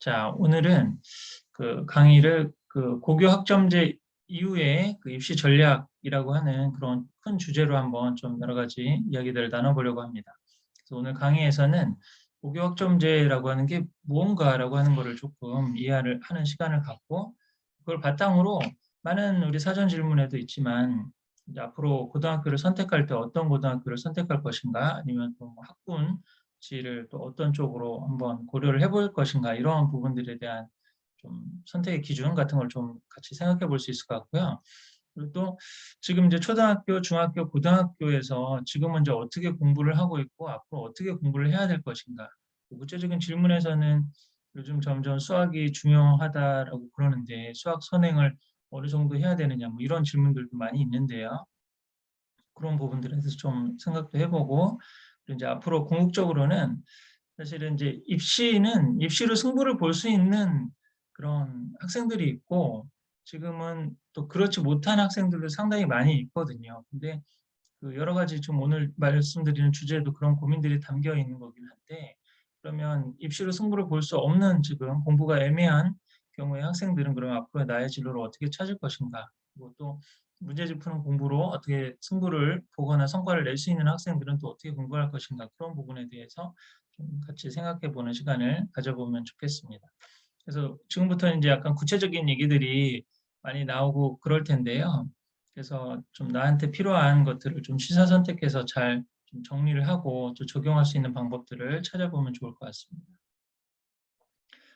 자, 오늘은 그 강의를 고교 학점제 이후에 입시 전략이라고 하는 그런 큰 주제로 한번 좀 여러 가지 이야기들을 나눠보려고 합니다. 그래서 오늘 강의에서는 고교 학점제라고 하는 게 무언가라고 하는 것을 조금 이해를 하는 시간을 갖고, 그걸 바탕으로 많은 우리 사전 질문에도 있지만 이제 앞으로 고등학교를 선택할 때 어떤 고등학교를 선택할 것인가, 아니면 또 학군지를 또 어떤 쪽으로 한번 고려를 해볼 것인가, 이런 부분들에 대한 좀 선택의 기준 같은 걸 좀 같이 생각해 볼 수 있을 것 같고요. 그리고 또 지금 이제 초등학교, 중학교, 고등학교에서 지금은 이제 어떻게 공부를 하고 있고 앞으로 어떻게 공부를 해야 될 것인가. 구체적인 질문에서는 요즘 점점 수학이 중요하다라고 그러는데 수학 선행을 어느 정도 해야 되느냐, 뭐 이런 질문들도 많이 있는데요. 그런 부분들에 대해서 좀 생각도 해보고, 그리고 이제 앞으로 궁극적으로는 사실은 이제 입시로 승부를 볼 수 있는 그런 학생들이 있고, 지금은 또 그렇지 못한 학생들도 상당히 많이 있거든요. 근데 그 여러 가지 좀 오늘 말씀드리는 주제에도 그런 고민들이 담겨 있는 거긴 한데, 그러면 입시로 승부를 볼 수 없는 지금 공부가 애매한 경우에 학생들은 그럼 앞으로의 나의 진로를 어떻게 찾을 것인가, 그리고 또 문제집 푸는 공부로 어떻게 승부를 보거나 성과를 낼 수 있는 학생들은 또 어떻게 공부할 것인가, 그런 부분에 대해서 좀 같이 생각해 보는 시간을 가져보면 좋겠습니다. 그래서 지금부터 이제 약간 구체적인 얘기들이 많이 나오고 그럴 텐데요. 그래서 좀 나한테 필요한 것들을 좀 시사선택해서 잘 좀 정리를 하고 또 적용할 수 있는 방법들을 찾아보면 좋을 것 같습니다.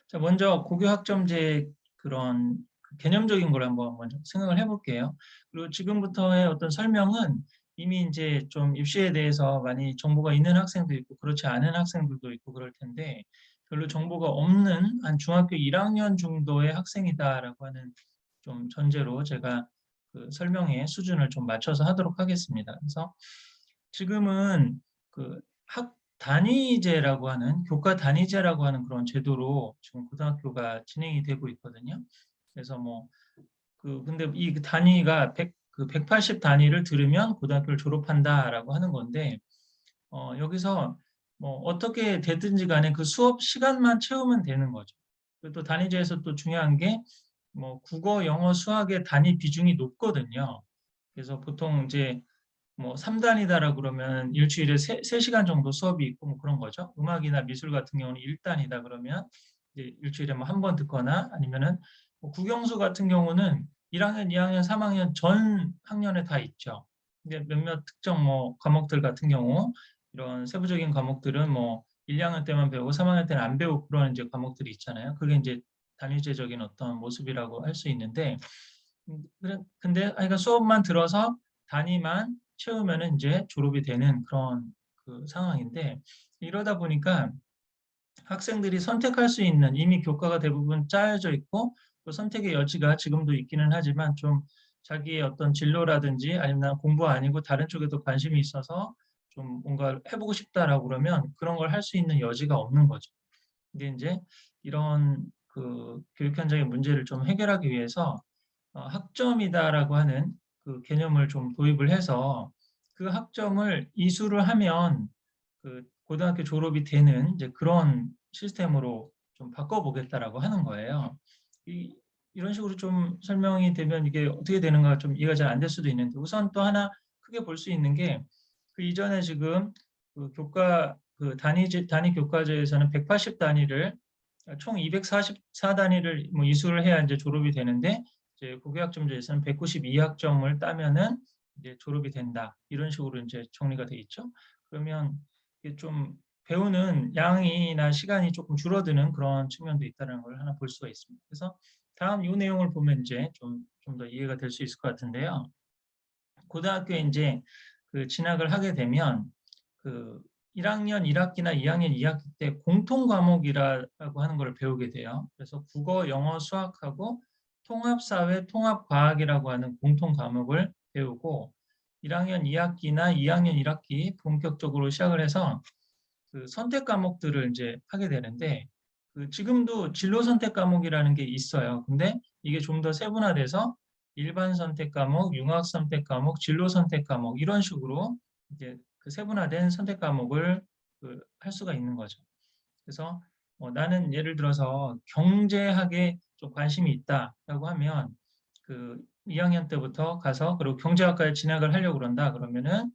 자, 먼저 고교학점제 그런 개념적인 걸 한번 먼저 생각을 해볼게요. 그리고 지금부터의 어떤 설명은 이미 이제 좀 입시에 대해서 많이 정보가 있는 학생도 있고 그렇지 않은 학생들도 있고 그럴 텐데, 별로 정보가 없는 한 중학교 1학년 정도의 학생이다라고 하는 좀 전제로 제가 그 설명의 수준을 좀 맞춰서 하도록 하겠습니다. 그래서 지금은 그 학 단위제라고 하는, 교과 단위제라고 하는 그런 제도로 지금 고등학교가 진행이 되고 있거든요. 그래서 뭐 근데 이 단위가 180 단위를 들으면 고등학교를 졸업한다라고 하는 건데, 여기서 뭐 어떻게 되든지 간에 그 수업 시간만 채우면 되는 거죠. 그리고 또 단위제에서 또 중요한 게 뭐 국어, 영어, 수학의 단위 비중이 높거든요. 그래서 보통 이제 뭐 3단이다라 그러면 일주일에 3시간 정도 수업이 있고 뭐 그런 거죠. 음악이나 미술 같은 경우는 1단이다 그러면 이제 일주일에 뭐 한 번 듣거나, 아니면은 뭐 국영수 같은 경우는 1학년, 2학년, 3학년 전 학년에 다 있죠. 근데 몇몇 특정 뭐 과목들 같은 경우 이런 세부적인 과목들은 뭐 1, 2학년 때만 배우고 3학년 때는 안 배우고 그런 이제 과목들이 있잖아요. 그게 이제 단위제적인 어떤 모습이라고 할 수 있는데, 근데 하여간 수업만 들어서 단위만 채우면은 이제 졸업이 되는 그런 그 상황인데, 이러다 보니까 학생들이 선택할 수 있는, 이미 교과가 대부분 짜여져 있고 또 선택의 여지가 지금도 있기는 하지만 좀 자기의 어떤 진로라든지 아니면 난 공부 아니고 다른 쪽에도 관심이 있어서 좀 뭔가 해보고 싶다라고 그러면 그런 걸 할 수 있는 여지가 없는 거죠. 근데 이제 이런 그 교육 현장의 문제를 좀 해결하기 위해서 학점이다라고 하는 그 개념을 좀 도입을 해서 그 학점을 이수를 하면 그 고등학교 졸업이 되는 이제 그런 시스템으로 좀 바꿔보겠다라고 하는 거예요. 이런 식으로 좀 설명이 되면 이게 어떻게 되는가 좀 이해가 잘 안 될 수도 있는데, 우선 또 하나 크게 볼 수 있는 게 그 이전에 지금 그 교과 그 단위 교과제에서는 180 단위를 총 244 단위를 뭐 이수를 해야 이제 졸업이 되는데, 이제 고교학점제에서는 192학점을 따면은 이제 졸업이 된다. 이런 식으로 이제 정리가 돼 있죠. 그러면 이게 좀 배우는 양이나 시간이 조금 줄어드는 그런 측면도 있다는 걸 하나 볼 수가 있습니다. 그래서 다음 이 내용을 보면 이제 좀 더 이해가 될 수 있을 것 같은데요. 고등학교에 이제 그 진학을 하게 되면 그 1학년 1학기나 2학년 2학기 때 공통 과목이라고 하는 걸 배우게 돼요. 그래서 국어, 영어, 수학하고 통합사회, 통합과학이라고 하는 공통 과목을 배우고, 1학년 2학기나 2학년 1학기 본격적으로 시작을 해서 그 선택 과목들을 이제 하게 되는데, 그 지금도 진로 선택 과목이라는 게 있어요. 근데 이게 좀 더 세분화돼서 일반 선택 과목, 융합 선택 과목, 진로 선택 과목 이런 식으로 이제 그 세분화된 선택 과목을 그 할 수가 있는 거죠. 그래서 나는 예를 들어서 경제학에 좀 관심이 있다라고 하면 그 2학년 때부터 가서 그리고 경제학과에 진학을 하려고 그런다 그러면은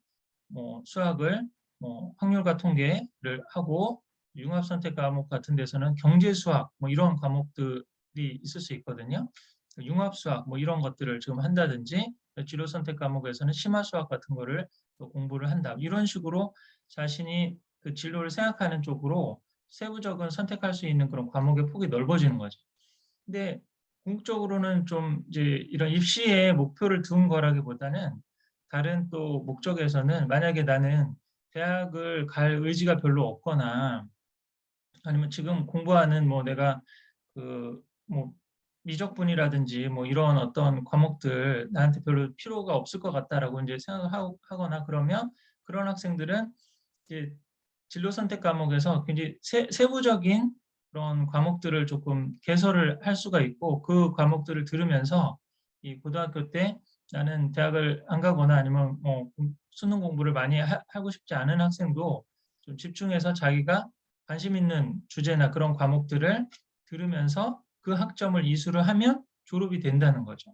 뭐 수학을 뭐 확률과 통계를 하고 융합 선택 과목 같은 데서는 경제 수학 뭐 이런 과목들이 있을 수 있거든요. 융합 수학 뭐 이런 것들을 지금 한다든지 진로 선택 과목에서는 심화 수학 같은 거를 또 공부를 한다. 이런 식으로 자신이 그 진로를 생각하는 쪽으로 세부적인 선택할 수 있는 그런 과목의 폭이 넓어지는 거죠. 근데 궁극적으로는 좀 이제 이런 입시에 목표를 둔 거라기보다는 다른 또 목적에서는 만약에 나는 대학을 갈 의지가 별로 없거나 아니면 지금 공부하는 뭐 내가 그 뭐 미적분이라든지 뭐 이런 어떤 과목들 나한테 별로 필요가 없을 것 같다라고 이제 생각을 하거나 그러면 그런 학생들은 이제 진로 선택 과목에서 굉장히 세부적인 그런 과목들을 조금 개설을 할 수가 있고 그 과목들을 들으면서 이 고등학교 때 나는 대학을 안 가거나 아니면 뭐 수능 공부를 많이 하고 싶지 않은 학생도 좀 집중해서 자기가 관심 있는 주제나 그런 과목들을 들으면서 그 학점을 이수를 하면 졸업이 된다는 거죠.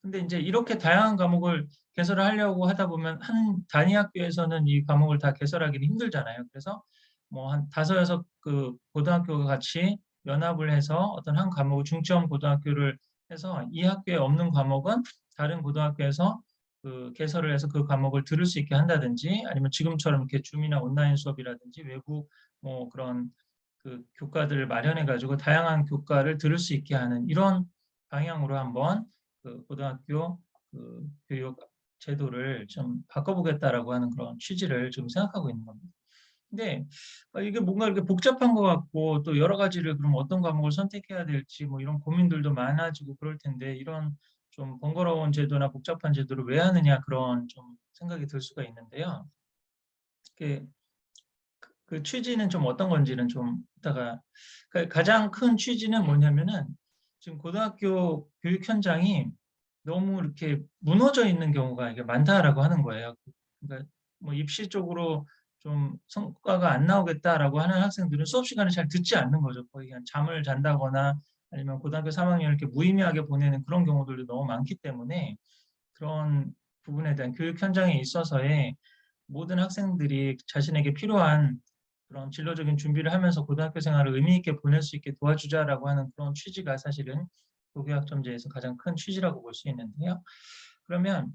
근데 이제 이렇게 다양한 과목을 개설을 하려고 하다 보면 한 단위 학교에서는 이 과목을 다 개설하기는 힘들잖아요. 그래서 뭐 한 다섯 여섯 그 고등학교가 같이 연합을 해서 어떤 한 과목을 중점 고등학교를 해서 이 학교에 없는 과목은 다른 고등학교에서 그 개설을 해서 그 과목을 들을 수 있게 한다든지 아니면 지금처럼 이렇게 줌이나 온라인 수업이라든지 외부 뭐 그런 그 교과들을 마련해 가지고 다양한 교과를 들을 수 있게 하는 이런 방향으로 한번 그 고등학교 그 교육 제도를 좀 바꿔보겠다라고 하는 그런 취지를 좀 생각하고 있는 겁니다. 근데 이게 뭔가 이렇게 복잡한 것 같고 또 여러 가지를 그럼 어떤 과목을 선택해야 될지 뭐 이런 고민들도 많아지고 그럴 텐데 이런 좀 번거로운 제도나 복잡한 제도를 왜 하느냐 그런 좀 생각이 들 수가 있는데요. 그, 그 취지는 좀 어떤 건지는 좀 이따가 가장 큰 취지는 뭐냐면은 지금 고등학교 교육 현장이 너무 이렇게 무너져 있는 경우가 이게 많다라고 하는 거예요. 그러니까 뭐 입시 쪽으로 좀 성과가 안 나오겠다라고 하는 학생들은 수업 시간에 잘 듣지 않는 거죠. 거의 그냥 잠을 잔다거나 아니면 고등학교 3학년 이렇게 무의미하게 보내는 그런 경우들도 너무 많기 때문에 그런 부분에 대한 교육 현장에 있어서의 모든 학생들이 자신에게 필요한 그런 진로적인 준비를 하면서 고등학교 생활을 의미 있게 보낼 수 있게 도와주자라고 하는 그런 취지가 사실은 고교학점제에서 가장 큰 취지라고 볼 수 있는데요. 그러면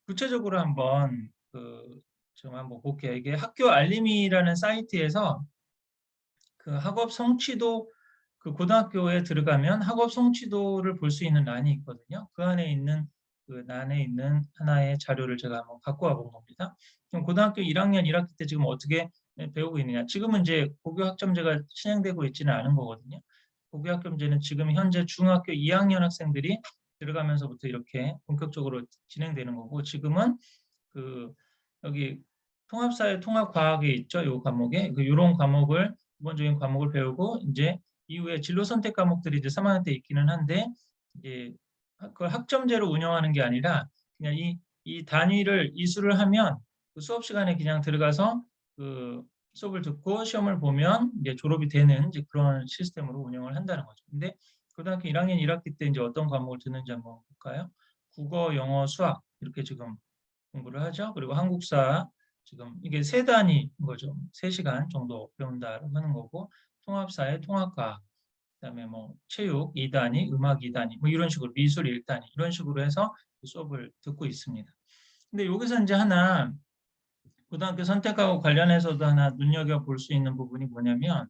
구체적으로 한번 좀 한번 볼게요. 이게 학교 알림이라는 사이트에서 그 학업 성취도 그 고등학교에 들어가면 학업 성취도를 볼 수 있는 란이 있거든요. 그 안에 있는 그 란에 있는 하나의 자료를 제가 한번 갖고 와 본 겁니다. 그럼 고등학교 1학년 1학기 때 지금 어떻게 배우고 있느냐? 지금은 이제 고교 학점제가 시행되고 있지는 않은 거거든요. 고교 학점제는 지금 현재 중학교 2학년 학생들이 들어가면서부터 이렇게 본격적으로 진행되는 거고 지금은 그 여기 통합사회 통합과학에 있죠. 요 과목에 이런 과목을 기본적인 과목을 배우고 이제 이후에 진로 선택 과목들이 이제 3학년 때 있기는 한데 이제 그걸 학점제로 운영하는 게 아니라 그냥 이 단위를 이수를 하면 그 수업 시간에 그냥 들어가서 그 수업을 듣고 시험을 보면 이제 졸업이 되는 이제 그런 시스템으로 운영을 한다는 거죠. 근데 고등학교 1학년 1학기 때 이제 어떤 과목을 듣는지 한번 볼까요? 국어, 영어, 수학 이렇게 지금 공부를 하죠. 그리고 한국사 지금 이게 세 단위인 거죠. 3시간 정도 배운다고 하는 거고 통합사회, 통합과학, 그다음에 뭐 체육 2단위, 음악 2단위 뭐 이런 식으로 미술 1단위 이런 식으로 해서 수업을 듣고 있습니다. 근데 여기서 이제 하나 고등학교 선택하고 관련해서도 하나 눈여겨볼 수 있는 부분이 뭐냐면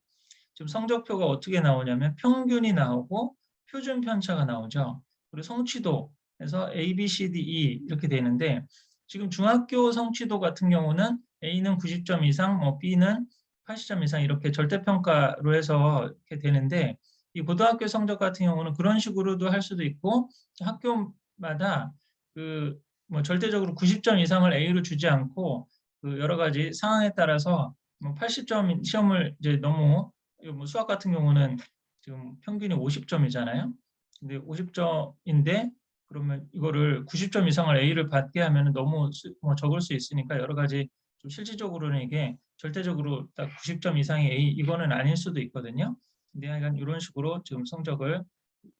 지금 성적표가 어떻게 나오냐면 평균이 나오고 표준 편차가 나오죠. 그리고 성취도에서 A, B, C, D, E 이렇게 되는데 지금 중학교 성취도 같은 경우는 A는 90점 이상, 뭐 B는 80점 이상 이렇게 절대평가로 해서 이렇게 되는데 이 고등학교 성적 같은 경우는 그런 식으로도 할 수도 있고 학교마다 그 뭐 절대적으로 90점 이상을 A로 주지 않고 그 여러 가지 상황에 따라서 뭐 80점 시험을 이제 너무 뭐 수학 같은 경우는 지금 평균이 50점이잖아요. 근데 50점인데 그러면 이거를 90점 이상을 A를 받게 하면 너무 뭐 적을 수 있으니까 여러 가지 좀 실질적으로는 이게 절대적으로 딱 90점 이상의 A 이거는 아닐 수도 있거든요. 근데 약간 이런 식으로 지금 성적을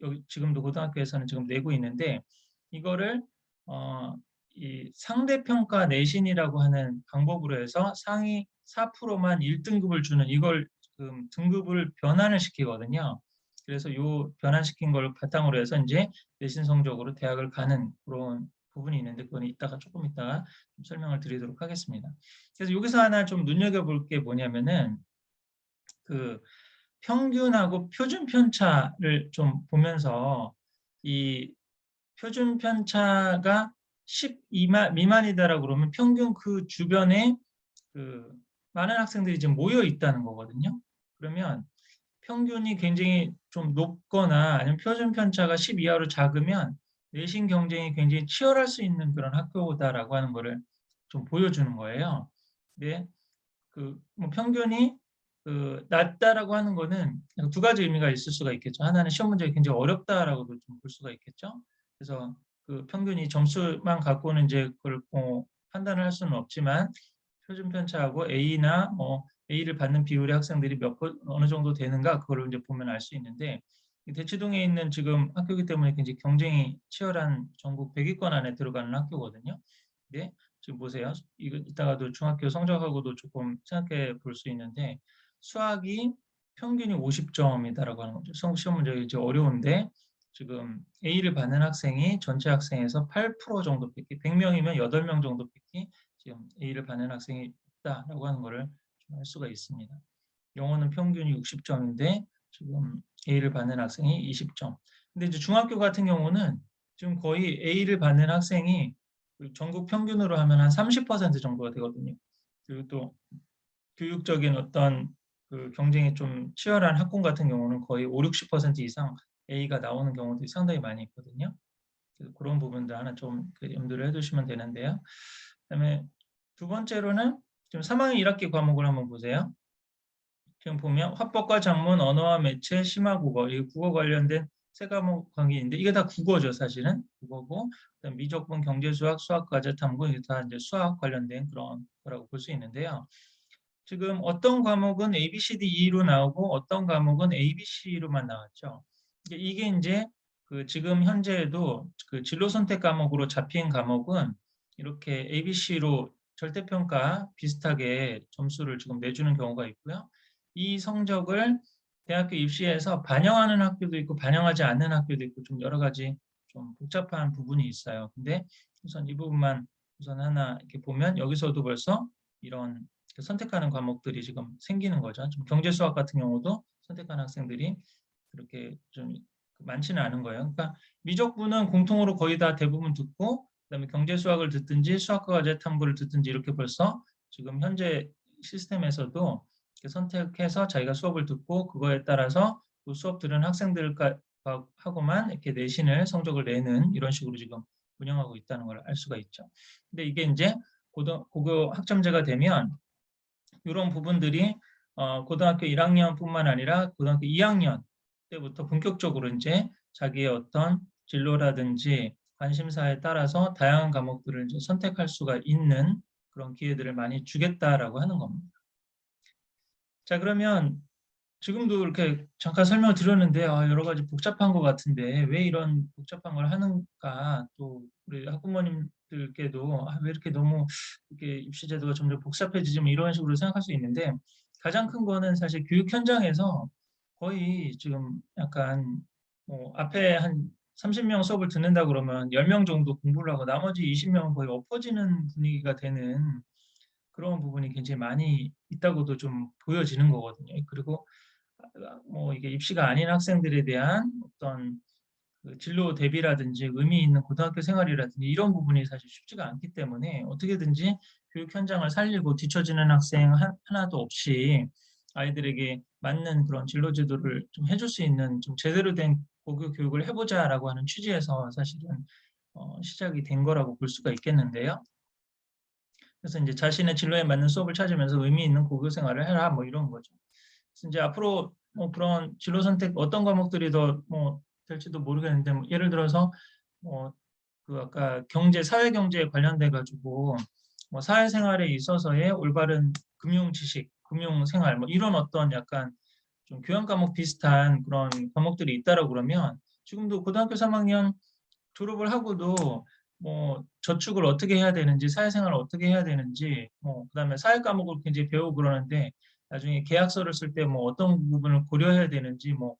여기 지금도 고등학교에서는 지금 내고 있는데 이거를 이 상대평가 내신이라고 하는 방법으로 해서 상위 4%만 1등급을 주는 이걸 지금 등급을 변환을 시키거든요. 그래서 요 변환시킨 걸 바탕으로 해서 이제 내신 성적으로 대학을 가는 그런 부분이 있는데 그건 조금 이따가 좀 설명을 드리도록 하겠습니다. 그래서 여기서 하나 좀 눈여겨볼 게 뭐냐면은 그 평균하고 표준 편차를 좀 보면서 이 표준 편차가 12 미만이다라고 그러면 평균 그 주변에 그 많은 학생들이 지금 모여 있다는 거거든요. 그러면 평균이 굉장히 좀 높거나 아니면 표준 편차가 10 이하로 작으면 내신 경쟁이 굉장히 치열할 수 있는 그런 학교다라고 하는 거를 좀 보여주는 거예요. 네, 뭐 평균이 낮다라고 하는 거는 두 가지 의미가 있을 수가 있겠죠. 하나는 시험 문제가 굉장히 어렵다라고도 좀 볼 수가 있겠죠. 그래서 그 평균이 점수만 갖고는 이제 그걸 판단을 할 수는 없지만 표준 편차하고 A나 뭐 A를 받는 비율의 학생들이 어느 정도 되는가 그거를 이제 보면 알 수 있는데 대치동에 있는 지금 학교이기 때문에 굉장히 경쟁이 치열한 전국 100위권 안에 들어가는 학교거든요. 네, 지금 보세요. 이거 이따가도 중학교 성적하고도 조금 생각해 볼 수 있는데 수학이 평균이 50점이다라고 하는 거죠. 시험 문제가 이제 어려운데 지금 A를 받는 학생이 전체 학생에서 8% 정도밖에 100명이면 8명 정도밖에 지금 A를 받는 학생이 있다라고 하는 것을 알 수가 있습니다. 영어는 평균이 60점인데 지금 A를 받는 학생이 20점. 근데 이제 중학교 같은 경우는 지금 거의 A를 받는 학생이 전국 평균으로 하면 한 30% 정도가 되거든요. 그리고 또 교육적인 어떤 경쟁이 좀 치열한 학군 같은 경우는 거의 5, 60% 이상 A가 나오는 경우도 상당히 많이 있거든요. 그래서 그런 부분도 하나 좀 염두를 해두시면 되는데요. 그다음에 두 번째로는 지금 3학년 1학기 과목을 한번 보세요. 지금 보면 화법과 작문, 언어와 매체, 심화 국어, 이 국어 관련된 세 과목 강의인데 이게 다 국어죠, 사실은 국어고, 그다음 미적분, 경제수학, 수학과제, 탐구 이게 다 이제 수학 관련된 그런 거라고 볼 수 있는데요. 지금 어떤 과목은 A, B, C, D, E로 나오고 어떤 과목은 A, B, C로만 나왔죠. 이게 이제 지금 현재에도 진로 선택 과목으로 잡힌 과목은 이렇게 A, B, C로 절대평가 비슷하게 점수를 지금 내주는 경우가 있고요. 이 성적을 대학교 입시에서 반영하는 학교도 있고 반영하지 않는 학교도 있고 좀 여러 가지 좀 복잡한 부분이 있어요. 근데 우선 이 부분만 우선 하나 이렇게 보면 여기서도 벌써 이런 선택하는 과목들이 지금 생기는 거죠. 좀 경제 수학 같은 경우도 선택하는 학생들이 그렇게 좀 많지는 않은 거예요. 그러니까 미적분은 공통으로 거의 다 대부분 듣고 그다음에 경제 수학을 듣든지 수학과 과제 탐구를 듣든지 이렇게 벌써 지금 현재 시스템에서도 선택해서 자기가 수업을 듣고 그거에 따라서 그 수업 들은 학생들하고만 이렇게 내신을 성적을 내는 이런 식으로 지금 운영하고 있다는 걸 알 수가 있죠. 근데 이게 이제 고교 학점제가 되면 이런 부분들이 고등학교 1학년뿐만 아니라 고등학교 2학년 때부터 본격적으로 이제 자기의 어떤 진로라든지 관심사에 따라서 다양한 과목들을 이제 선택할 수가 있는 그런 기회들을 많이 주겠다라고 하는 겁니다. 자, 그러면 지금도 이렇게 잠깐 설명을 드렸는데 여러 가지 복잡한 것 같은데 왜 이런 복잡한 걸 하는가 또 우리 학부모님들께도 왜 이렇게 너무 이렇게 입시 제도가 점점 복잡해지지 뭐 이런 식으로 생각할 수 있는데 가장 큰 거는 사실 교육 현장에서 거의 지금 약간 뭐 앞에 한 30명 수업을 듣는다 그러면 10명 정도 공부를 하고 나머지 20명은 거의 엎어지는 분위기가 되는 그런 부분이 굉장히 많이 있다고도 좀 보여지는 거거든요. 그리고 뭐 이게 입시가 아닌 학생들에 대한 어떤 진로 대비라든지 의미 있는 고등학교 생활이라든지 이런 부분이 사실 쉽지가 않기 때문에 어떻게든지 교육 현장을 살리고 뒤처지는 학생 하나도 없이 아이들에게 맞는 그런 진로 제도를 좀 해줄 수 있는 좀 제대로 된 고교 교육을 해보자라고 하는 취지에서 사실은 시작이 된 거라고 볼 수가 있겠는데요. 그래서 이제 자신의 진로에 맞는 수업을 찾으면서 의미 있는 고교 생활을 해라 뭐 이런 거죠. 그래서 이제 앞으로 뭐 그런 진로 선택 어떤 과목들이 더 뭐 될지도 모르겠는데 뭐 예를 들어서 뭐 아까 경제 사회 경제에 관련돼 가지고 뭐 사회생활에 있어서의 올바른 금융 지식, 금융 생활 뭐 이런 어떤 약간 좀 교양 과목 비슷한 그런 과목들이 있다라고 그러면 지금도 고등학교 3학년 졸업을 하고도 뭐 저축을 어떻게 해야 되는지, 사회생활을 어떻게 해야 되는지, 뭐 그다음에 사회 과목을 굉장히 배우고 그러는데 나중에 계약서를 쓸 때 뭐 어떤 부분을 고려해야 되는지, 뭐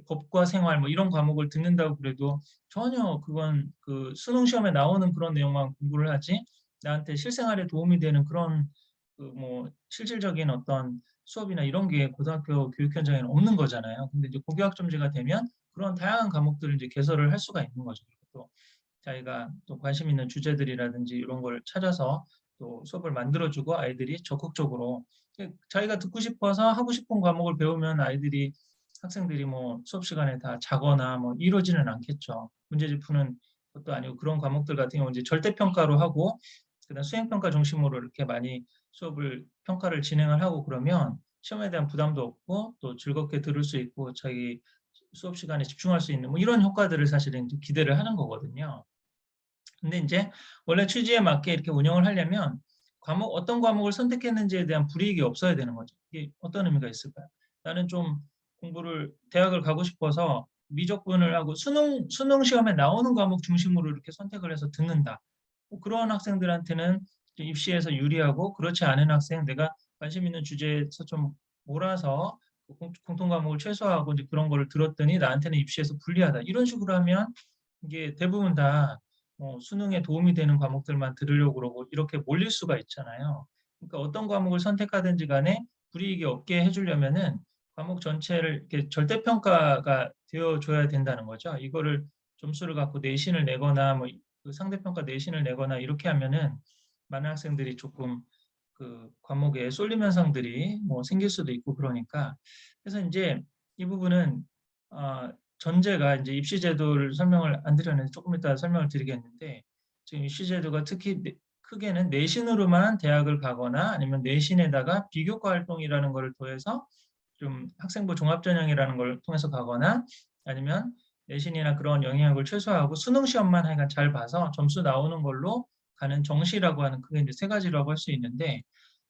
법과 생활 뭐 이런 과목을 듣는다고 그래도 전혀 그건 그 수능 시험에 나오는 그런 내용만 공부를 하지 나한테 실생활에 도움이 되는 그런 그 뭐 실질적인 어떤 수업이나 이런 게 고등학교 교육 현장에는 없는 거잖아요. 근데 이제 고교학점제가 되면 그런 다양한 과목들을 이제 개설을 할 수가 있는 거죠. 또 자기가 또 관심 있는 주제들이라든지 이런 걸 찾아서 또 수업을 만들어주고 아이들이 적극적으로 자기가 듣고 싶어서 하고 싶은 과목을 배우면 아이들이 학생들이 뭐 수업 시간에 다 자거나 뭐 이러지는 않겠죠. 문제집 푸는 것도 아니고 그런 과목들 같은 경우 이제 절대평가로 하고 그다음 수행평가 중심으로 이렇게 많이 수업을 평가를 진행을 하고 그러면 시험에 대한 부담도 없고 또 즐겁게 들을 수 있고 자기 수업 시간에 집중할 수 있는 뭐 이런 효과들을 사실은 기대를 하는 거거든요. 근데 이제 원래 취지에 맞게 이렇게 운영을 하려면 어떤 과목을 선택했는지에 대한 불이익이 없어야 되는 거죠. 이게 어떤 의미가 있을까요? 나는 좀 공부를 대학을 가고 싶어서 미적분을 하고 수능 시험에 나오는 과목 중심으로 이렇게 선택을 해서 듣는다. 뭐 그런 학생들한테는 입시에서 유리하고 그렇지 않은 학생 내가 관심 있는 주제에서 좀 몰아서 공통 과목을 최소화하고 이제 그런 거를 들었더니 나한테는 입시에서 불리하다. 이런 식으로 하면 이게 대부분 다 수능에 도움이 되는 과목들만 들으려고 그러고 이렇게 몰릴 수가 있잖아요. 그러니까 어떤 과목을 선택하든지 간에 불이익이 없게 해주려면은 과목 전체를 이렇게 절대평가가 되어줘야 된다는 거죠. 이거를 점수를 갖고 내신을 내거나 그 상대평가 내신을 내거나 이렇게 하면은 많은 학생들이 조금 그 과목에 쏠림 현상들이 뭐 생길 수도 있고 그러니까 그래서 이제 이 부분은 전제가 이제 입시 제도를 설명을 안 드렸는데 조금 이따 설명을 드리겠는데 지금 입시 제도가 특히 크게는 내신으로만 대학을 가거나 아니면 내신에다가 비교과 활동이라는 것을 더해서 좀 학생부 종합전형이라는 걸 통해서 가거나 아니면 내신이나 그런 영향을 최소화하고 수능 시험만 하여간 잘 봐서 점수 나오는 걸로 가는 정시라고 하는 그게 이제 세 가지라고 할 수 있는데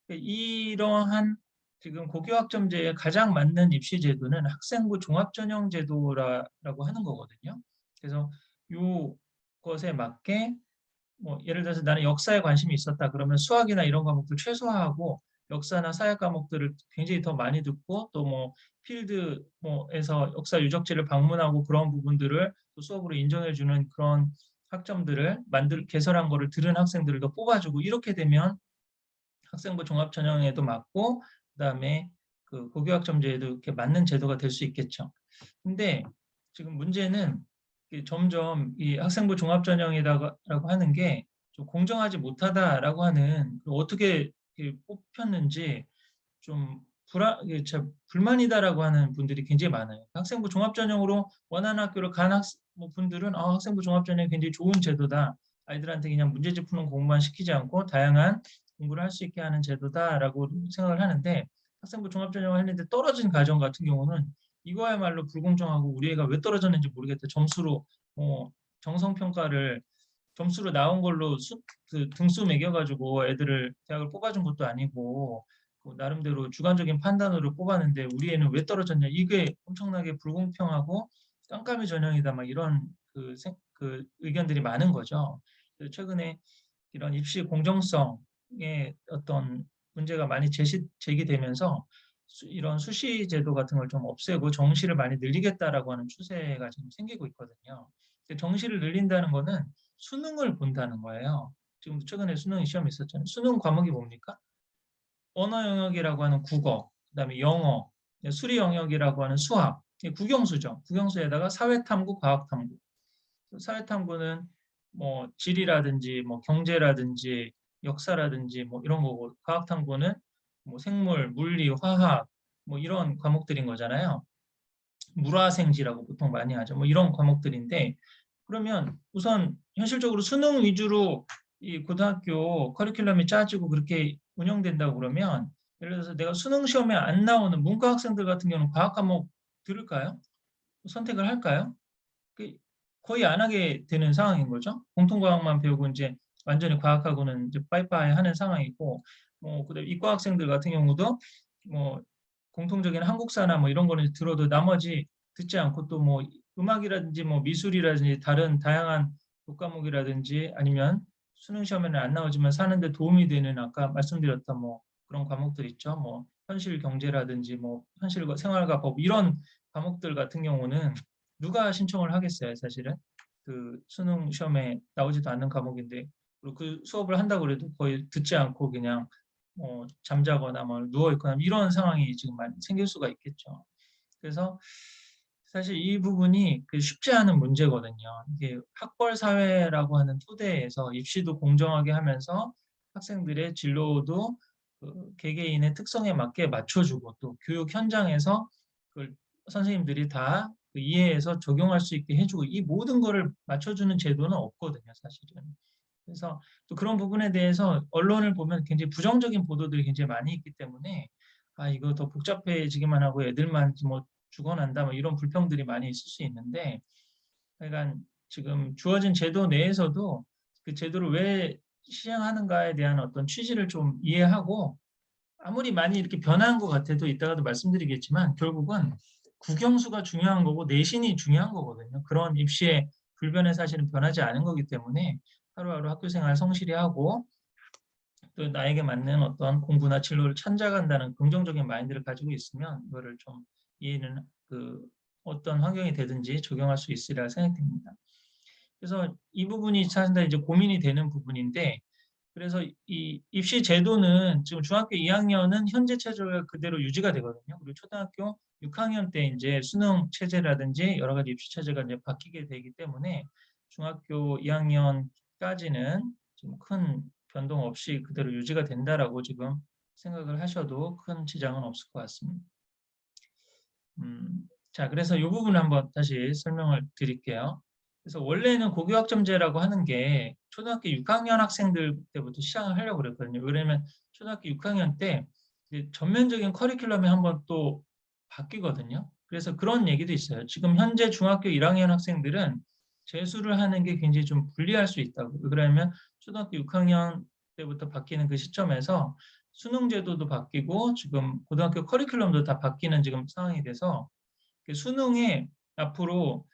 이러한 지금 고교학점제에 가장 맞는 입시 제도는 학생부 종합전형 제도라고 하는 거거든요. 그래서 요 것에 맞게 뭐 예를 들어서 나는 역사에 관심이 있었다 그러면 수학이나 이런 과목들 최소화하고 역사나 사회 과목들을 굉장히 더 많이 듣고 또 뭐 필드 뭐에서 역사 유적지를 방문하고 그런 부분들을 또 수업으로 인정해 주는 그런 학점들을 개설한 거를 들은 학생들을 더 뽑아주고 이렇게 되면 학생부 종합 전형에도 맞고 그다음에 그 고교학점제에도 이렇게 맞는 제도가 될 수 있겠죠. 근데 지금 문제는 점점 이 학생부 종합 전형이라고 하는 게 좀 공정하지 못하다라고 하는 어떻게 뽑혔는지 좀 불만이다라고 하는 분들이 굉장히 많아요. 학생부 종합 전형으로 원하는 학교를 간 분들은 학생부 종합 전형이 굉장히 좋은 제도다. 아이들한테 그냥 문제집 푸는 공부만 시키지 않고 다양한 공부를 할 수 있게 하는 제도다라고 생각을 하는데 학생부 종합전형을 했는데 떨어진 가정 같은 경우는 이거야말로 불공정하고 우리 애가 왜 떨어졌는지 모르겠다. 점수로 정성평가를 점수로 나온 걸로 그 등수 매겨가지고 애들을 대학을 뽑아준 것도 아니고 나름대로 주관적인 판단으로 뽑았는데 우리 애는 왜 떨어졌냐. 이게 엄청나게 불공평하고 깜깜이 전형이다. 막 이런 그 의견들이 많은 거죠. 최근에 이런 입시 공정성에 어떤 문제가 많이 제기되면서 이런 수시 제도 같은 걸 좀 없애고 정시를 많이 늘리겠다라고 하는 추세가 지금 생기고 있거든요. 정시를 늘린다는 거는 수능을 본다는 거예요. 지금 최근에 수능 시험이 있었잖아요. 수능 과목이 뭡니까? 언어 영역이라고 하는 국어, 그다음에 영어, 수리 영역이라고 하는 수학, 국영수죠. 국영수에다가 사회탐구, 과학탐구. 사회탐구는 뭐 지리라든지 뭐 경제라든지 역사라든지 뭐 이런 거고 과학탐구는 뭐 생물, 물리, 화학 뭐 이런 과목들인 거잖아요. 물화생지라고 보통 많이 하죠. 뭐 이런 과목들인데 그러면 우선 현실적으로 수능 위주로 이 고등학교 커리큘럼이 짜지고 그렇게 운영된다고 그러면 예를 들어서 내가 수능 시험에 안 나오는 문과 학생들 같은 경우는 과학 과목 들을까요? 선택을 할까요? 거의 안 하게 되는 상황인 거죠. 공통과학만 배우고 이제 완전히 과학하고는 이제 빠이빠이 하는 상황이고, 그다음에 이과 학생들 같은 경우도 뭐 공통적인 한국사나 뭐 이런 거는 들어도 나머지 듣지 않고 또 뭐 음악이라든지 뭐 미술이라든지 다른 다양한 교과목이라든지 아니면 수능 시험에는 안 나오지만 사는데 도움이 되는 아까 말씀드렸던 뭐 그런 과목들 있죠. 뭐 현실 경제라든지 뭐 현실과 생활과 법 이런 과목들 같은 경우는 누가 신청을 하겠어요, 사실은. 그 수능 시험에 나오지도 않는 과목인데 그리고 그 수업을 한다고 해도 거의 듣지 않고 그냥 잠자거나 뭐 누워 있거나 이런 상황이 지금 많이 생길 수가 있겠죠. 그래서 사실 이 부분이 쉽지 않은 문제거든요. 이게 학벌 사회라고 하는 토대에서 입시도 공정하게 하면서 학생들의 진로도 개개인의 특성에 맞게 맞춰주고 또 교육 현장에서 그걸 선생님들이 다 이해해서 적용할 수 있게 해주고 이 모든 거를 맞춰주는 제도는 없거든요, 사실은. 그래서 또 그런 부분에 대해서 언론을 보면 굉장히 부정적인 보도들이 굉장히 많이 있기 때문에 아 이거 더 복잡해지기만 하고 애들만 뭐 죽어난다 뭐 이런 불평들이 많이 있을 수 있는데 그러니까 지금 주어진 제도 내에서도 그 제도를 왜 시행하는가에 대한 어떤 취지를 좀 이해하고 아무리 많이 이렇게 변한 것 같아도 이따가도 말씀드리겠지만 결국은 국영수가 중요한 거고 내신이 중요한 거거든요. 그런 입시의 불변의 사실은 변하지 않은 거기 때문에 하루하루 학교 생활 성실히 하고 또 나에게 맞는 어떤 공부나 진로를 찾아간다는 긍정적인 마인드를 가지고 있으면 이거를 좀 이해는 어떤 환경이 되든지 적용할 수 있으리라 생각됩니다. 그래서 이 부분이 사실 이제 고민이 되는 부분인데 그래서 이 입시 제도는 지금 중학교 2학년은 현재 체제가 그대로 유지가 되거든요. 그리고 초등학교 6학년 때 이제 수능 체제라든지 여러 가지 입시 체제가 이제 바뀌게 되기 때문에 중학교 2학년까지는 지금 큰 변동 없이 그대로 유지가 된다라고 지금 생각을 하셔도 큰 지장은 없을 것 같습니다. 자, 그래서 이 부분을 한번 다시 설명을 드릴게요. 그래서 원래는 고교학점제라고 하는 게 초등학교 6학년 학생들 때부터 시작을 하려고 그랬거든요. 왜냐면 초등학교 6학년 때 전면적인 커리큘럼이 한번 또 바뀌거든요. 그래서 그런 얘기도 있어요. 지금 현재 중학교 1학년 학생들은 재수를 하는 게 굉장히 좀 불리할 수 있다고. 그러면 초등학교 6학년 때부터 바뀌는 그 시점에서 수능 제도도 바뀌고 지금 고등학교 커리큘럼도 다 바뀌는 지금 상황이 돼서 수능에 앞으로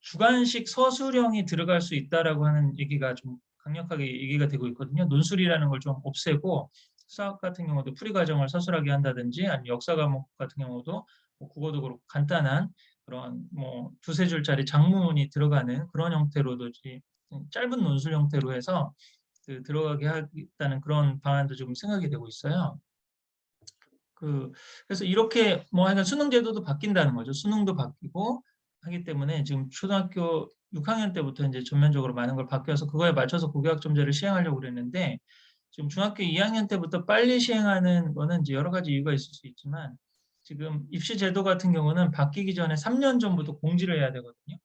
주관식 서술형이 들어갈 수 있다라고 하는 얘기가 좀 강력하게 얘기가 되고 있거든요. 논술이라는 걸 좀 없애고 수학 같은 경우도 풀이 과정을 서술하게 한다든지 아니면 역사 과목 같은 경우도 뭐 국어도 그렇고 간단한 그런 뭐 두세 줄짜리 장문이 들어가는 그런 형태로도 짧은 논술 형태로 해서 들어가게 하겠다는 그런 방안도 좀 생각이 되고 있어요. 그래서 이렇게 뭐 하여간 수능 제도도 바뀐다는 거죠. 수능도 바뀌고 하기 때문에 지금 초등학교 6학년 때부터 이제 전면적으로 많은 걸 바뀌어서 그거에 맞춰서 고교학점제를 시행하려고 그랬는데 지금 중학교 2학년 때부터 빨리 시행하는 거는 이제 여러 가지 이유가 있을 수 있지만 지금 입시 제도 같은 경우는 바뀌기 전에 3년 전부터 공지를 해야 되거든요.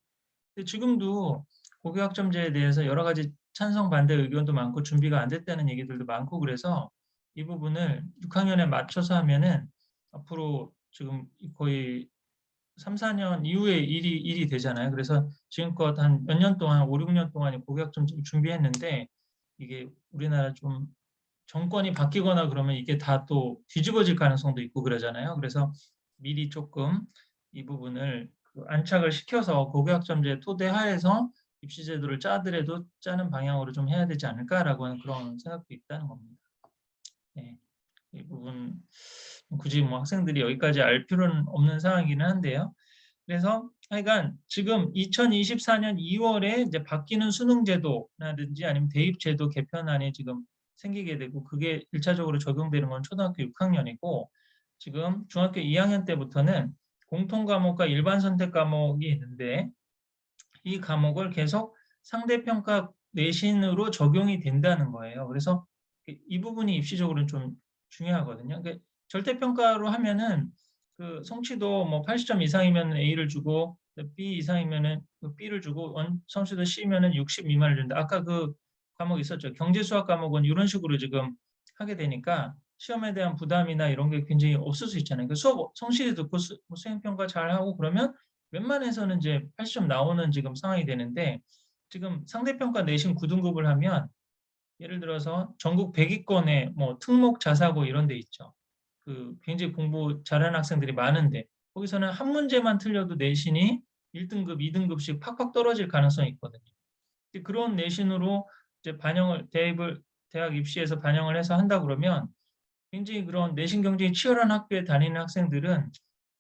근데 지금도 고교학점제에 대해서 여러 가지 찬성 반대 의견도 많고 준비가 안 됐다는 얘기들도 많고 그래서 이 부분을 6학년에 맞춰서 하면은 앞으로 지금 거의 3, 4년 이후에 일이 되잖아요. 그래서 지금껏 한 몇 년 동안 5, 6년 동안 고교학점제를 준비했는데 이게 우리나라 좀 정권이 바뀌거나 그러면 이게 다 또 뒤집어질 가능성도 있고 그러잖아요. 그래서 미리 조금 이 부분을 안착을 시켜서 고교학점제 토대 하에서 입시 제도를 짜더라도 짜는 방향으로 좀 해야 되지 않을까라고 하는 그런 생각도 있다는 겁니다. 네. 이 부분 굳이 뭐 학생들이 여기까지 알 필요는 없는 상황이기는 한데요. 그래서 하여간 지금 2024년 2월에 이제 바뀌는 수능 제도라든지 아니면 대입 제도 개편안이 지금 생기게 되고 그게 1차적으로 적용되는 건 초등학교 6학년이고 지금 중학교 2학년 때부터는 공통 과목과 일반 선택 과목이 있는데 이 과목을 계속 상대평가 내신으로 적용이 된다는 거예요. 그래서 이 부분이 입시적으로는 좀 중요하거든요. 그러니까 절대평가로 하면은 성취도 뭐 80점 이상이면 A를 주고 B 이상이면은 B를 주고 성취도 C면은 60 미만을 준다. 아까 그 과목 있었죠. 경제 수학 과목은 이런 식으로 지금 하게 되니까 시험에 대한 부담이나 이런 게 굉장히 없을 수 있잖아요. 그 수업 성실히 듣고 수행평가 잘 하고 그러면 웬만해서는 이제 80점 나오는 지금 상황이 되는데 지금 상대평가 내신 9등급을 하면 예를 들어서 전국 100위권에 뭐 특목 자사고 이런 데 있죠. 굉장히 공부 잘하는 학생들이 많은데 거기서는 한 문제만 틀려도 내신이 1등급, 2등급씩 팍팍 떨어질 가능성이 있거든요. 그런 내신으로 이제 대학 입시에서 반영을 해서 한다 그러면 굉장히 그런 내신 경쟁이 치열한 학교에 다니는 학생들은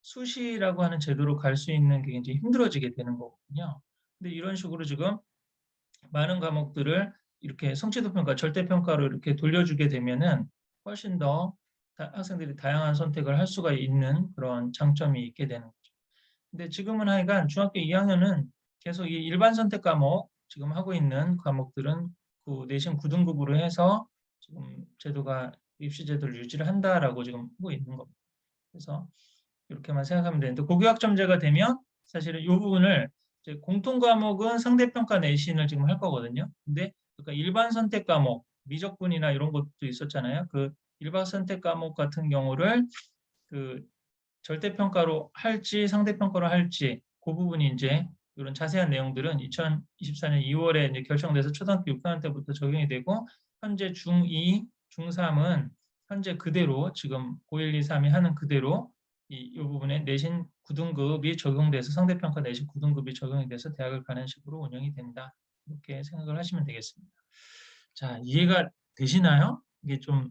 수시라고 하는 제도로 갈 수 있는 게 굉장히 힘들어지게 되는 거거든요. 근데 이런 식으로 지금 많은 과목들을 이렇게 성취도 평가, 절대 평가로 이렇게 돌려주게 되면은 훨씬 더 학생들이 다양한 선택을 할 수가 있는 그런 장점이 있게 되는 거죠. 근데 지금은 하여간 중학교 2학년은 계속 이 일반 선택 과목 지금 하고 있는 과목들은 그 내신 9등급으로 해서 지금 제도가 입시 제도를 유지를 한다라고 지금 하고 있는 겁니다. 그래서 이렇게만 생각하면 되는데 고교학점제가 되면 사실은 이 부분을 이제 공통 과목은 상대평가 내신을 지금 할 거거든요. 근데 그러니까 일반 선택 과목, 미적분이나 이런 것도 있었잖아요. 그 일반 선택 과목 같은 경우를 그 절대평가로 할지 상대평가로 할지 그 부분이 이제 이런 자세한 내용들은 2024년 2월에 이제 결정돼서 초등학교 6학년 때부터 적용이 되고 현재 중2, 중3은 현재 그대로 지금 고1, 2, 3이 하는 그대로 이 부분에 내신 9등급이 적용돼서 상대평가 내신 9등급이 적용이 돼서 대학을 가는 식으로 운영이 된다. 이렇게 생각을 하시면 되겠습니다. 자, 이해가 되시나요? 이게 좀